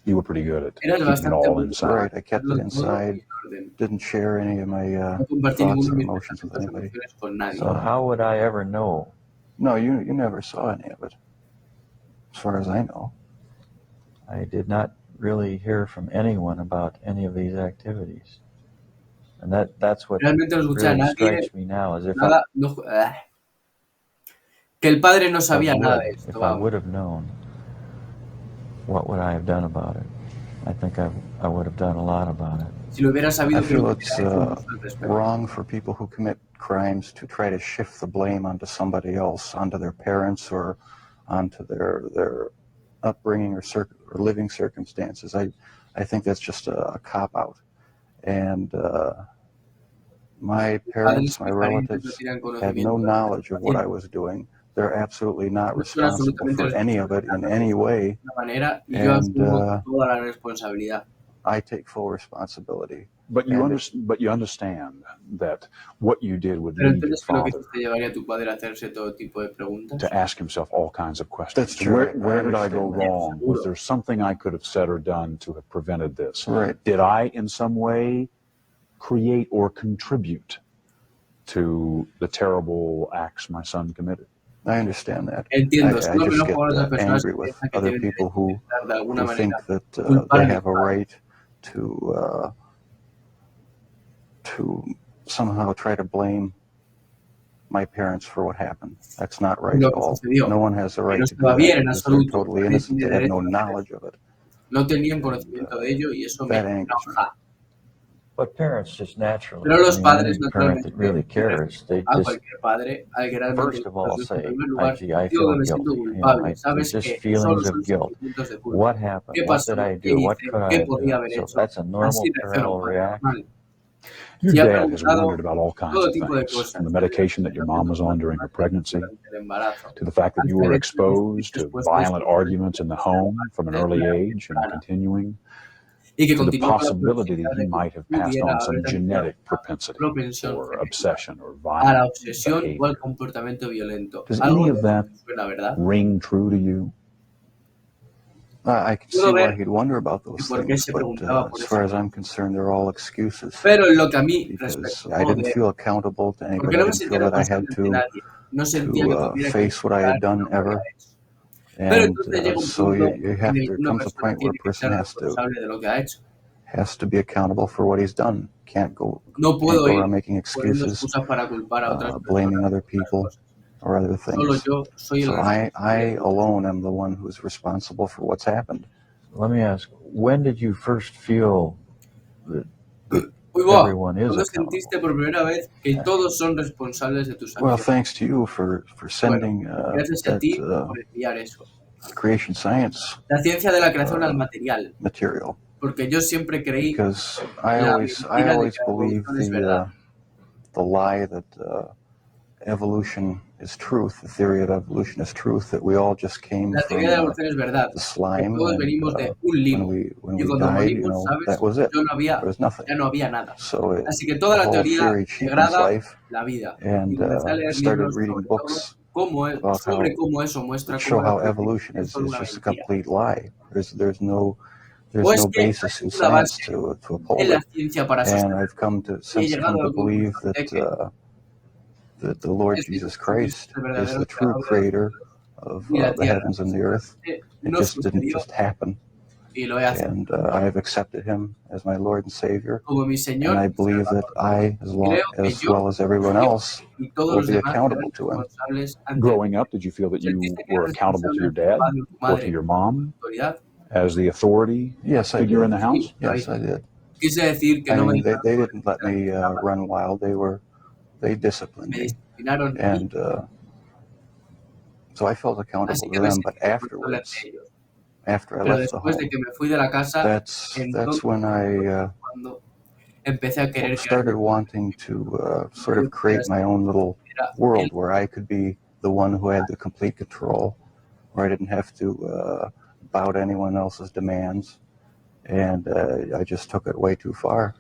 S2: You were pretty good at
S1: Eras
S2: keeping it
S1: bastante
S2: all
S1: bueno
S2: inside.
S3: Right, I kept it
S1: para hacerlo todo
S3: inside,
S1: y en orden.
S3: didn't share any of my
S1: No compartí
S3: thoughts
S1: ninguno
S3: or
S1: de mis
S3: emotions with
S1: pensamientos o
S3: anybody.
S1: emociones con nadie.
S4: So how would I ever know?
S3: No, you never saw any of it, as far as I know.
S4: I did not really hear from anyone about any of these activities. And that's what
S1: Realmente no escuché a
S4: really
S1: nadie,
S4: strikes me now, as if
S1: nada, no, que el padre no
S4: I
S1: sabía nada
S4: would,
S1: de esto,
S4: if I
S1: vamos.
S4: would have known, what would I have done about it? I think I would have done a lot about it.
S1: Si lo hubiera sabido,
S3: I
S1: creo
S3: feel
S1: que
S3: it's
S1: hubiera hecho mucho al respecto.
S3: wrong for people who commit crimes to try to shift the blame onto somebody else, onto their parents or onto their upbringing or living circumstances. I think that's just a cop-out. And my parents, my relatives, had no knowledge of what I was doing. They're absolutely not responsible for any of it in any way.
S1: Manera, y yo
S3: And
S1: asumo toda la responsabilidad.
S3: I take full responsibility.
S2: But you understand that what you did would
S1: Pero
S2: lead your
S1: entonces creo que
S2: father
S1: esto te llevaría a tu padre a hacerse todo tipo de preguntas.
S2: to ask himself all kinds of questions.
S3: That's true.
S2: Where did I go
S3: understand that.
S2: wrong? Was there something I could have said or done to have prevented this?
S3: Right.
S2: Did I, in some way, create or contribute to the terrible acts my son committed?
S3: I understand that.
S1: Entiendo,
S3: I
S1: solo me
S3: just
S1: enojo
S3: get
S1: con otras personas
S3: angry
S1: que
S3: with
S1: piensan que
S3: other
S1: deben
S3: people who
S1: de alguna
S3: think
S1: manera
S3: that
S1: culpar
S3: they
S1: a mis
S3: have a
S1: padres.
S3: right to somehow try to blame my parents for what happened. That's not right
S1: Lo
S3: at
S1: que
S3: all.
S1: sucedió.
S3: No one has the
S1: Que
S3: right
S1: no
S3: to do
S1: estaba bien
S3: that
S1: en
S3: because they're
S1: absoluto.
S3: totally
S1: Nadie
S3: innocent.
S1: tiene
S3: They have no
S1: derecho a hacer
S3: knowledge of it.
S1: No tenían conocimiento de ello y eso me
S3: That angers me.
S1: enoja.
S4: But parents just naturally,
S1: Pero los padres
S4: any parent
S1: naturalmente,
S4: that really cares, they
S1: a
S4: just,
S1: cualquier padre, al que realmente
S4: first of all,
S1: en
S4: say,
S1: primer lugar,
S4: gee, I
S1: digo que
S4: feel
S1: me siento
S4: guilty.
S1: culpable.
S4: They're
S1: Sabes
S4: just
S1: que
S4: feelings
S1: solo son
S4: of guilt.
S1: sentimientos de culpa.
S4: What happened?
S1: ¿Qué
S4: What
S1: pasó?
S4: did I
S1: ¿Qué
S4: do? What
S1: hice?
S4: could I
S1: ¿Qué
S4: have
S1: podía
S4: done?
S1: haber
S4: So
S1: hecho?
S4: that's a normal
S1: Así reacciona un
S4: parental
S1: padre
S4: reaction.
S1: normal.
S2: Your
S1: Si ha
S2: dad has
S1: preguntado
S2: wondered about all kinds
S1: todo
S2: of
S1: tipo de
S2: things,
S1: cosas,
S2: from the medication that your mom was on during her pregnancy,
S1: durante el embarazo,
S2: to the fact that you were exposed to
S1: después de
S2: violent
S1: eso,
S2: arguments in the home from an early age and continuing,
S1: y que
S2: to the
S1: continuó con la
S2: possibility that
S1: posibilidad
S2: he
S1: de que
S2: might have passed
S1: pudiera
S2: on
S1: haber
S2: some
S1: también
S2: genetic
S1: una
S2: propensity
S1: propensión
S2: or
S1: genética
S2: obsession or
S1: a la
S2: violent
S1: obsesión o al
S2: behavior.
S1: comportamiento violento.
S2: Does
S1: Algo
S2: any
S1: de
S2: of
S1: eso
S2: that
S1: me suena, ¿verdad?
S2: ring true to you?
S3: I can see
S1: Puedo
S3: why
S1: ver
S3: he'd wonder about
S1: que
S3: those
S1: por qué
S3: things,
S1: se
S3: but
S1: preguntaba por
S3: as
S1: esas
S3: far as I'm
S1: cosas.
S3: concerned, they're all excuses
S1: Pero en lo que a mí
S3: because
S1: respecto,
S3: I
S1: como
S3: didn't
S1: de,
S3: feel accountable to
S1: porque
S3: anybody.
S1: no
S3: I
S1: me
S3: didn't
S1: sentía
S3: feel that I had
S1: responsable ante nadie, no sentía que
S3: to
S1: tuviera que
S3: face what I had
S1: explicar
S3: done
S1: lo que había
S3: ever.
S1: hecho. Pero
S3: And
S1: entonces llega un
S3: so
S1: punto
S3: you
S1: en
S3: have
S1: el
S3: there
S1: que una
S3: comes a
S1: persona
S3: point where a
S1: tiene que ser
S3: person
S1: responsable de lo que ha hecho.
S3: has to be accountable for what he's done.
S1: No puedo
S3: Can't go
S1: ir
S3: around making
S1: poniendo
S3: excuses,
S1: excusas para culpar a otras
S3: blaming
S1: personas
S3: other
S1: por las
S3: people
S1: cosas.
S3: or other
S1: Solo
S3: things.
S1: yo soy el
S3: So
S1: responsable
S3: I
S1: de lo que
S3: alone am the one who's responsible for what's happened.
S4: Let me ask, when did you first feel that
S1: Uy, buah,
S4: everyone is
S1: ¿cuándo
S4: accountable?
S1: sentiste por primera vez que todos son responsables de tus
S3: Well,
S1: acciones?
S3: thanks to you for
S1: Bueno,
S3: sending
S1: gracias a
S3: that
S1: ti por enviar eso.
S3: creation science
S1: La ciencia de la creación al material,
S3: material,
S1: porque yo siempre creí
S3: because I
S1: la
S3: always
S1: mentira de que la
S3: believed
S1: evolución es verdad.
S3: the lie that evolution is truth, the theory of evolution is truth, that we all just came
S1: La teoría de la
S3: from
S1: evolución es verdad,
S3: the
S1: que
S3: slime,
S1: todos
S3: and
S1: venimos de un limo.
S3: when
S1: Y
S3: we
S1: cuando
S3: died,
S1: morimos, ¿sabes?
S3: that was it.
S1: Ya no había,
S3: There was nothing.
S1: ya no había nada.
S3: So
S1: Así que toda
S3: the
S1: la
S3: whole
S1: teoría
S3: theory cheapens
S1: degrada
S3: life,
S1: la vida. Y
S3: and
S1: comencé a leer
S3: started
S1: libros
S3: reading
S1: sobre todo
S3: books
S1: cómo
S3: about
S1: sobre cómo eso muestra
S3: show
S1: cómo la
S3: how
S1: evolución
S3: evolution
S1: es solo
S3: is
S1: una
S3: just a
S1: mentira.
S3: complete lie. There's no
S1: O es que hay
S3: basis in
S1: una base
S3: science to
S1: en
S3: uphold
S1: la
S3: it.
S1: ciencia para
S3: And
S1: sostenerlo.
S3: I've
S1: Y he
S3: since
S1: llegado
S3: come
S1: a
S3: to
S1: la
S3: believe
S1: conclusión de
S3: that the Lord
S1: que si
S3: Jesus
S1: Jesucristo
S3: Christ
S1: es el
S3: is
S1: verdadero
S3: the true
S1: creador de los
S3: creator
S1: cielos
S3: of
S1: y la
S3: the
S1: tierra,
S3: heavens and the earth. It
S1: no
S3: just didn't
S1: sucedió
S3: just happen.
S1: y lo he aceptado
S3: And I have accepted him as my Lord and Savior.
S1: como mi
S3: And
S1: Señor
S3: I
S1: y
S3: believe that
S1: Salvador.
S3: I,
S1: Creo que
S3: as
S1: yo
S3: well as everyone else,
S1: y todos
S3: will
S1: los
S3: be
S1: demás serán
S3: accountable to him.
S1: responsables ante
S2: Growing up, did you feel that you
S1: ¿Sentiste que
S2: were
S1: eres
S2: accountable to
S1: responsable
S2: your
S1: ante tu
S2: dad
S1: padre o tu
S2: or to
S1: madre
S2: your
S1: como
S2: mom
S1: autoridad?
S2: as the authority
S3: Yes, I
S2: figure in
S3: did.
S2: the house?
S3: Yes, I did.
S1: Quise decir que
S3: I
S1: no me
S3: mean,
S1: dejaron
S3: they
S1: sobre
S3: didn't let me run wild. They disciplined
S1: me
S3: me.
S1: disciplinaron y
S3: And so I felt accountable
S1: así
S3: to
S1: que me
S3: them. But
S1: sentí responsable ante
S3: afterwards,
S1: ellos.
S3: after I
S1: Pero
S3: left the
S1: después de
S3: home,
S1: que me fui de la casa,
S3: that's
S1: entonces
S3: when I
S1: cuando empecé a querer que
S3: started wanting to sort of create my own little
S1: era él.
S3: world where I could be the one who had the complete control, where I didn't have to bow to anyone else's demands. And I just took it way too far.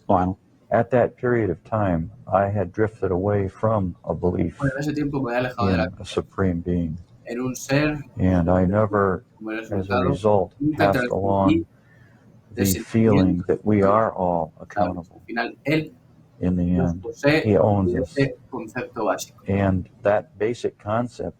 S2: Lionel?
S4: At that period of time, I had drifted away from a belief
S1: Bueno, en ese tiempo me había alejado de la
S4: in a supreme being.
S1: en un ser
S4: And I never,
S1: como el
S4: as a
S1: resultado,
S4: result,
S1: nunca
S4: passed
S1: transmití
S4: along
S1: de
S4: the feeling
S1: sentimientos
S4: that we are all
S1: Al
S4: accountable.
S1: final, él
S4: In the
S1: nos
S4: end,
S1: posee
S4: he owns
S1: y
S4: us.
S1: ese concepto básico.
S4: And that basic concept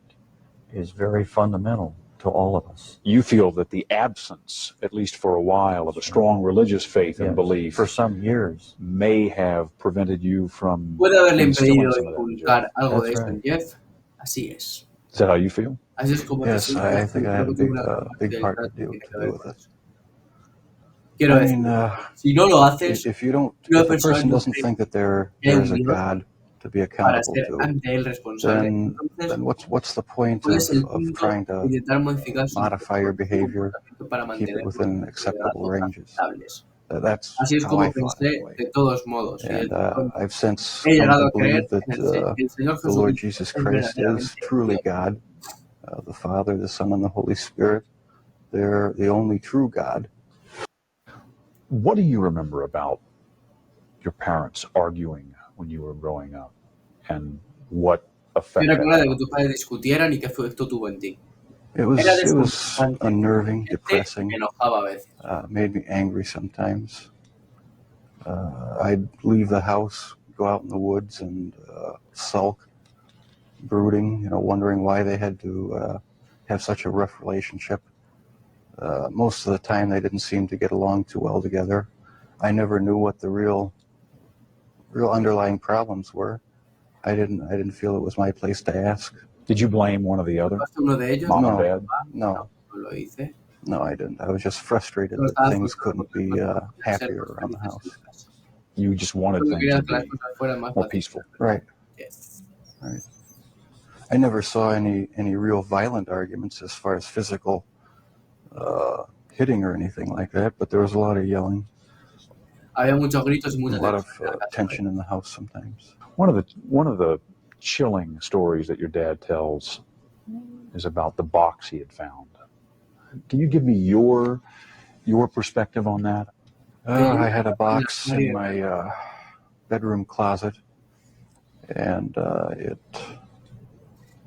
S4: is very fundamental to all of us.
S2: You feel that the absence, at least for a while, of a strong religious faith and
S4: Yes,
S2: belief
S4: for some years.
S2: may have prevented you from
S1: Puede haberle
S2: instilling
S1: impedido
S2: some of that in Jeff.
S1: inculcar algo de
S4: That's
S1: eso en
S4: right.
S1: Jeff. Así es.
S2: Is that how you feel?
S1: Así es como te
S3: Yes,
S1: sientes.
S3: I think I
S1: Creo
S3: had
S1: que
S3: a
S1: tuve una gran parte
S3: big
S1: del
S3: part
S1: trato
S3: to
S1: que tiene que
S3: do
S1: ver
S3: with
S1: con
S3: it.
S1: eso. Quiero
S3: I
S1: decir,
S3: mean,
S1: si no lo haces,
S3: if you don't,
S1: una
S3: if a
S1: persona
S3: person
S1: no
S3: doesn't
S1: cree
S3: think that
S1: que hay
S3: there's
S1: un
S3: a
S1: Dios
S3: God to be
S1: para
S3: accountable
S1: ser
S3: to,
S1: ante él responsable, entonces,
S3: then what's the point
S1: ¿cuál es el
S3: of
S1: punto
S3: trying
S1: de
S3: to
S1: intentar modificar
S3: modify your
S1: su
S3: behavior
S1: comportamiento para
S3: to keep it
S1: mantenerlos
S3: within acceptable
S1: datos
S3: ranges?
S1: aceptables?
S3: That's
S1: Así es
S3: how
S1: como
S3: I thought
S1: pensé
S3: anyway.
S1: de todos modos. Y
S3: And
S1: desde entonces
S3: I've since
S1: he
S3: come
S1: llegado
S3: to
S1: a creer
S3: believe that
S1: en el Señor
S3: the Lord
S1: Jesucristo
S3: Jesus
S1: es
S3: Christ is
S1: verdaderamente
S3: truly
S1: Dios.
S3: God, the Father, the Son, and the Holy Spirit. They're the only true God.
S2: What do you remember about your parents arguing when you were growing up, and what
S1: ¿Qué
S2: effect that
S1: recuerda
S2: had
S1: de que
S2: on
S1: tus
S2: you?
S1: padres discutieran y qué efecto tuvo en ti?
S3: It
S1: Era
S3: was
S1: desconcertante,
S3: unnerving,
S1: gente
S3: depressing,
S1: me enojaba a veces.
S3: made me angry sometimes. I'd leave the house, go out in the woods, and sulk, brooding, wondering why they had to have such a rough relationship. Most of the time, they didn't seem to get along too well together. I never knew what the real underlying problems were. I didn't feel it was my place to ask.
S2: Did you blame one or the other,
S1: ¿Culpaste a uno de ellos?
S2: mom or
S3: No.
S2: dad?
S3: No,
S1: No lo hice.
S3: no, I didn't. I was just frustrated
S1: Solo
S3: that
S1: estaba
S3: things
S1: frustrado
S3: couldn't
S1: porque
S3: be
S1: no podían ser
S3: happier
S1: más
S3: around the
S1: felices en
S3: house.
S1: la casa.
S2: You just wanted
S1: Solo
S2: things to
S1: quería que las
S2: be
S1: cosas fueran más
S2: more
S1: pacíficas.
S2: peaceful.
S3: Right.
S1: Yes.
S3: Right. I never saw any real violent arguments as far as physical hitting or anything like that, but there was a lot of yelling,
S1: Había muchos gritos y
S3: a
S1: mucha
S3: lot of
S1: tensión en la casa.
S3: tension in the house sometimes.
S2: One of the chilling stories that your dad tells is about the box he had found. Can you give me your perspective on that?
S3: I had a box in my bedroom closet, and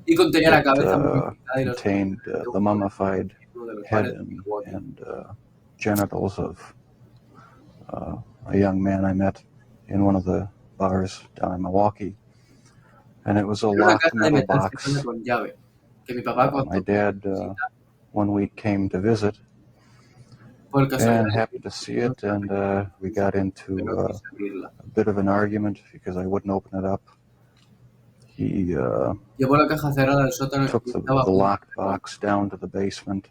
S1: Y contenía la
S3: It
S1: cabeza mumificada y los
S3: contained
S1: de
S3: the
S1: un
S3: mummified
S1: uno de los
S3: head
S1: bares de Milwaukee.
S3: and genitals of a young man I met in one of the bars down in Milwaukee. And it was a
S1: Era una
S3: locked
S1: caja de
S3: metal
S1: metal
S3: box.
S1: cerrada con llave, que mi papá
S3: My
S1: cuando
S3: dad one week came to visit
S1: por casualidad
S3: and happened to see it, and we got into
S1: no quise abrirla.
S3: a bit of an argument because I wouldn't open it up. He
S1: Llevó la caja cerrada al sótano
S3: took
S1: y
S3: the
S1: estaba a punto
S3: locked
S1: de romper.
S3: box down to the basement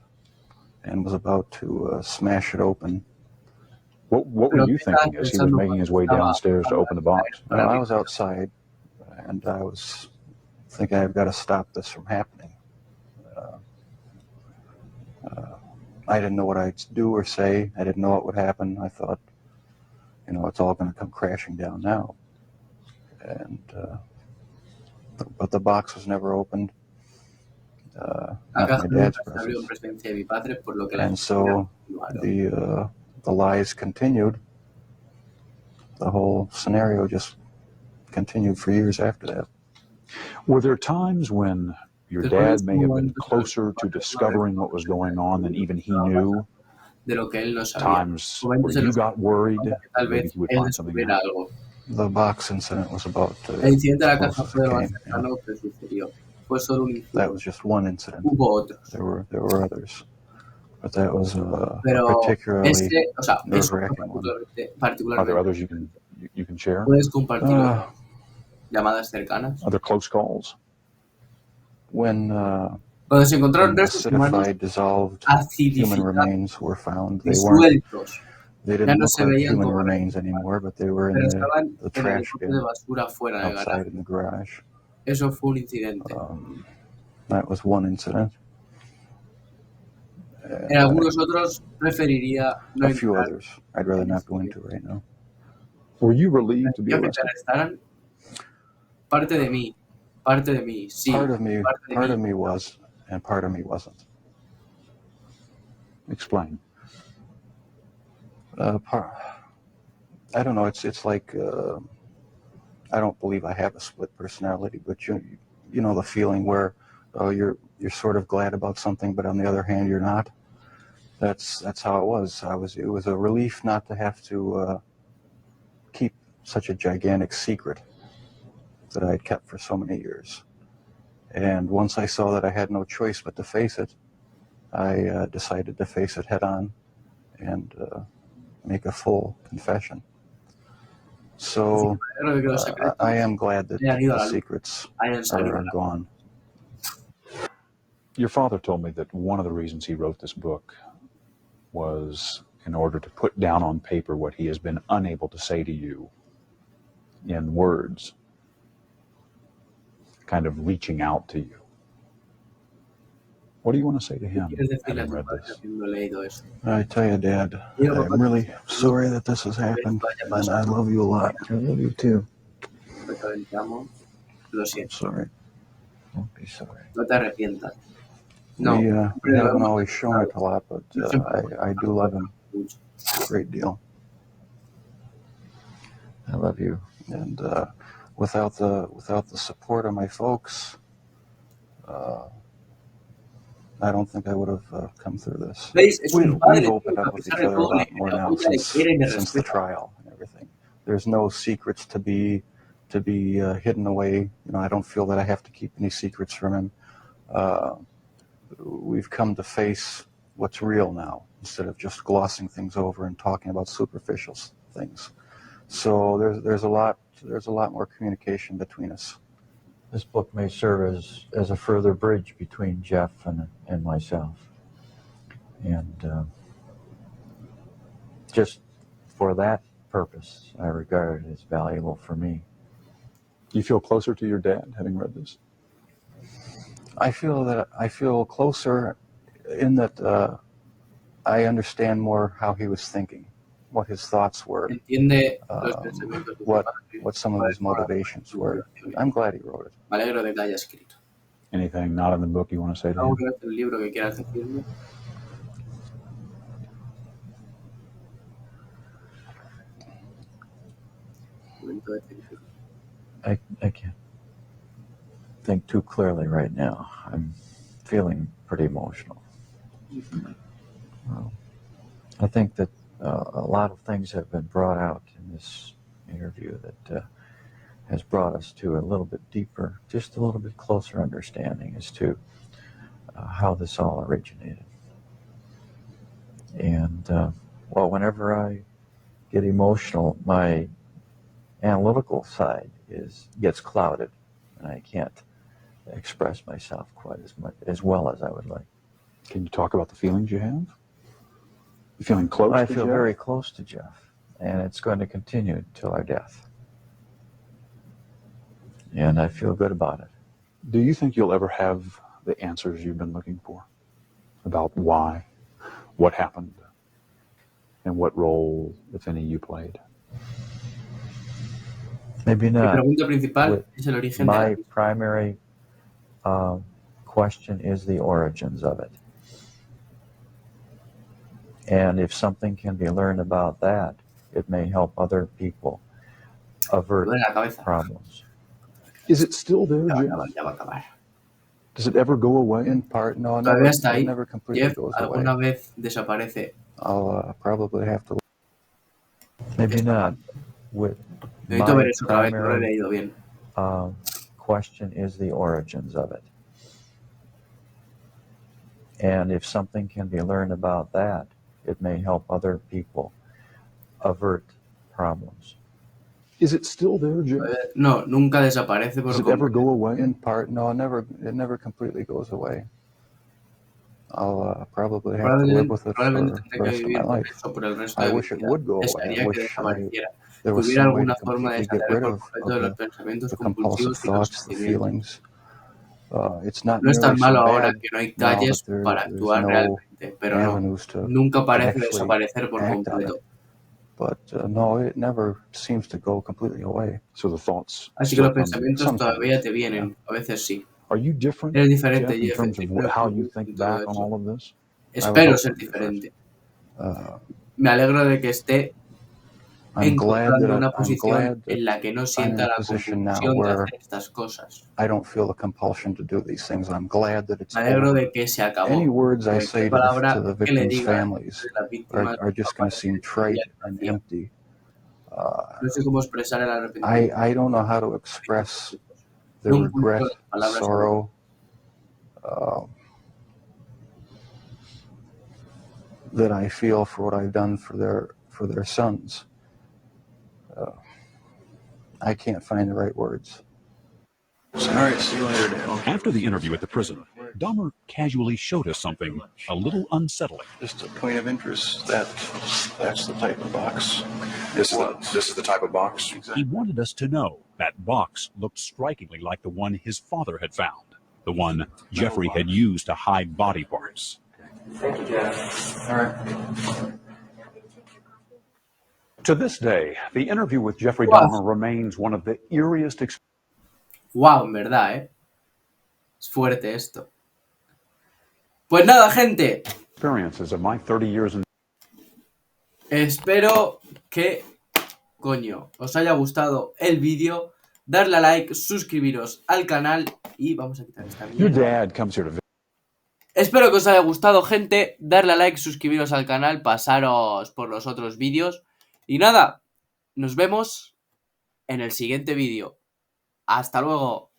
S3: and was about to smash it open.
S2: What were
S1: Pero
S2: you
S1: ¿qué estabas
S2: thinking as he was
S1: pensando
S2: making his
S1: cuando
S2: way
S1: estaba
S2: downstairs to open the box?
S3: Well,
S1: para
S3: I
S1: abrir?
S3: was outside, and I was thinking I've got to stop this from happening. I didn't know what I'd do or say. I didn't know what would happen. I thought, it's all going to come crashing down now. And but the box was never opened.
S1: La
S3: Not in
S1: caja
S3: my dad's
S1: nunca se abrió en
S3: presence.
S1: presencia de mi padre, por lo que la
S3: And so
S1: continuaron.
S3: the lies continued. The whole scenario just continued for years after that.
S2: Were there times when your dad may have been closer to discovering what was going on than even he knew?
S1: De lo que él no sabía.
S2: Times where you got worried that
S1: Tal
S2: maybe
S1: vez
S2: he would
S1: él
S2: find something
S1: descubriera
S2: out?
S1: algo.
S3: The box incident was about
S1: El incidente de la
S3: as
S1: caja
S3: close as
S1: fue
S3: it
S1: lo más
S3: came.
S1: cercano que sucedió. Fue solo un
S3: That
S1: incidente.
S3: was just one incident.
S1: Hubo otros.
S3: There were others, but that was a
S1: Pero
S3: particularly
S1: ese, o sea, eso fue
S3: nerve-wracking one.
S2: Are there
S1: particularmente.
S2: others you can share?
S1: ¿Puedes compartir llamadas cercanas?
S2: Other close calls?
S3: When
S1: Cuando se encontraron restos humanos
S3: acidified, dissolved human
S1: acidificados
S3: remains were found,
S1: disueltos,
S3: they
S1: ya
S3: didn't
S1: no
S3: look
S1: se
S3: like
S1: veían
S3: human
S1: como
S3: remains anymore, but they were in
S1: pero
S3: the
S1: estaban en el
S3: trash
S1: bote de
S3: bin
S1: basura fuera del
S3: outside
S1: garaje.
S3: in the garage.
S1: Eso fue un incidente.
S3: That was one incident.
S1: En algunos otros preferiría no
S3: A few
S1: entrar.
S3: others I'd rather not go into right now.
S2: Were you relieved to be
S1: Yo que te
S2: arrested?
S1: arrestaran, parte de mí, sí.
S3: Part of me
S1: mí.
S3: was, and part of me wasn't.
S2: Explain.
S3: I don't know. It's like I don't believe I have a split personality, but you know the feeling where you're sort of glad about something, but on the other hand you're not. That's how it was. It was a relief not to have to keep such a gigantic secret that I had kept for so many years. And once I saw that I had no choice but to face it, I decided to face it head on and make a full confession. So I am glad that the secrets are gone.
S2: Your father told me that one of the reasons he wrote this book was in order to put down on paper what he has been unable to say to you in words, kind of reaching out to you. What do you want to say to him, having read this?
S3: I tell you, Dad, I'm really sorry that this has happened, and I love you a lot.
S4: I love you too.
S3: I'm sorry.
S4: Don't be sorry.
S1: No te arrepientas.
S3: We haven't always shown it a lot, but I do love him a great deal.
S4: I love you.
S3: And without the support of my folks, I don't think I would have come through this. We've opened up with each other a lot more now since the trial and everything. There's no secrets to be hidden away. I don't feel that I have to keep any secrets from him. We've come to face what's real now instead of just glossing things over and talking about superficial things. So there's a lot more communication between us.
S4: This book may serve as a further bridge between Jeff and myself. And just for that purpose, I regard it as valuable for me.
S2: Do you feel closer to your dad having read this?
S3: I feel closer in that I understand more how he was thinking, what his thoughts were, what some of his motivations were. I'm glad he wrote it.
S1: Me alegro de que haya escrito.
S2: Anything not in the book you want to say to him?
S1: ¿Algo del libro que quieras decirme?
S4: I can't. think too clearly right now. I'm feeling pretty emotional. I think that a lot of things have been brought out in this interview that has brought us to a little bit deeper, just a little bit closer understanding as to how this all originated. And, well, whenever I get emotional, my analytical side gets clouded, and I can't express myself quite as well as I would like.
S2: Can you talk about the feelings you have? You feeling close to
S4: I
S2: Jeff?
S4: feel very close to Jeff, and it's going to continue till our death. And I feel good about it.
S2: Do you think you'll ever have the answers you've been looking for about why, what happened, and what role, if any, you played?
S4: Maybe
S1: Mi
S4: not.
S1: pregunta principal es el origen de la
S4: My primary question is the origins of it. And if something can be learned about that, it may help other people avert
S1: duele la cabeza.
S4: problems.
S2: Is it still there, Jeff?
S1: Ya va a acabar.
S2: Does it ever go away?
S3: In part, no,
S1: Todavía está
S3: it
S1: ahí.
S3: never completely
S1: Jeff
S3: goes
S1: alguna
S3: away.
S1: vez desaparece.
S3: I'll probably have to.
S4: Maybe not. With
S1: Necesito
S4: my
S1: ver eso otra vez, no lo he
S4: primary
S1: leído bien.
S4: question is the origins of it. And if something can be learned about that, it may help other people avert problems.
S2: Is it still there, Jeff?
S1: No, nunca desaparece por
S2: Does it ever
S1: completo.
S2: go away?
S3: In part, no, it never completely goes away. I'll probably have to live with it for
S1: Probablemente
S3: the
S1: tendré que
S3: rest of my
S1: vivir con
S3: life.
S1: eso por el resto
S3: I
S1: de mi
S3: wish it
S1: vida.
S3: would go away. I
S1: Desearía que
S3: wish
S1: desapareciera.
S3: there
S1: Que
S3: was
S1: hubiera
S3: some way to
S1: alguna forma de
S3: completely get
S1: deshacer
S3: rid
S1: por
S3: of
S1: completo de los pensamientos
S3: the compulsive
S1: compulsivos y los
S3: thoughts, the
S1: sentimientos.
S3: feelings. It's not
S1: No es tan
S3: nearly so
S1: malo ahora
S3: bad
S1: que no hay
S3: now
S1: calles
S3: that
S1: para
S3: there's
S1: actuar
S3: no
S1: realmente, pero no,
S3: avenues to
S1: nunca parece
S3: actually
S1: desaparecer por
S3: act on
S1: completo.
S3: it. But no, it never seems to go completely away.
S2: So the thoughts
S1: Así que
S2: still
S1: los
S2: come
S1: pensamientos
S2: sometimes.
S1: todavía te vienen,
S3: Yeah.
S1: a veces sí.
S2: Are you different,
S1: Eres diferente,
S2: Jeff, in
S1: Jeff,
S2: terms of
S1: creo
S2: how
S1: que
S2: you
S1: en
S2: think
S1: todo
S2: back on
S1: eso.
S2: all of this?
S1: Espero
S3: hope
S1: ser
S3: I'm
S1: diferente.
S3: Uh,
S1: Me alegro de que esté
S3: I'm glad
S1: encontrando
S3: that
S1: una
S3: I'm
S1: posición
S3: glad that
S1: en la que no
S3: I'm
S1: sienta
S3: in a
S1: la
S3: position now
S1: compulsión de
S3: where
S1: hacer estas cosas.
S3: I don't feel the compulsion to do these things. I'm glad that it's
S1: Me alegro
S3: over.
S1: de que se acabó.
S3: Any words I say
S1: Cualquier
S3: to
S1: palabra
S3: the
S1: que le
S3: victims'
S1: diga
S3: families
S1: de las víctimas
S3: are just going to seem trite and empty.
S1: no sé cómo expresar el arrepentimiento.
S3: I don't know how to express the
S1: No
S3: regret,
S1: encuentro las
S3: the
S1: palabras
S3: sorrow, that I feel for what I've done for their sons. I can't find the right words. All right, see you later, Dale.
S5: After the interview at the prison, Dahmer casually showed us something a little unsettling.
S3: Just a point of interest. That's the type of box.
S5: This is the type of box?
S3: Exactly.
S5: He wanted us to know that box looked strikingly like the one his father had found, the one Jeffrey had used to hide body parts.
S3: Thank you, Jeff. All right.
S2: To this day, the interview with Jeffrey
S1: Wow.
S2: Dahmer remains one of the eeriest
S1: Wow, en verdad, es fuerte esto. Pues nada, gente.
S2: experiences of my 30 years in
S1: Espero que, coño, os haya gustado el vídeo. Darle a like, suscribiros al canal y vamos a quitar esta
S2: Your
S1: mierda.
S2: dad comes here to
S1: Espero que os haya gustado, gente. Darle a like, suscribiros al canal, pasaros por los otros vídeos. Y nada, nos vemos en el siguiente vídeo. Hasta luego.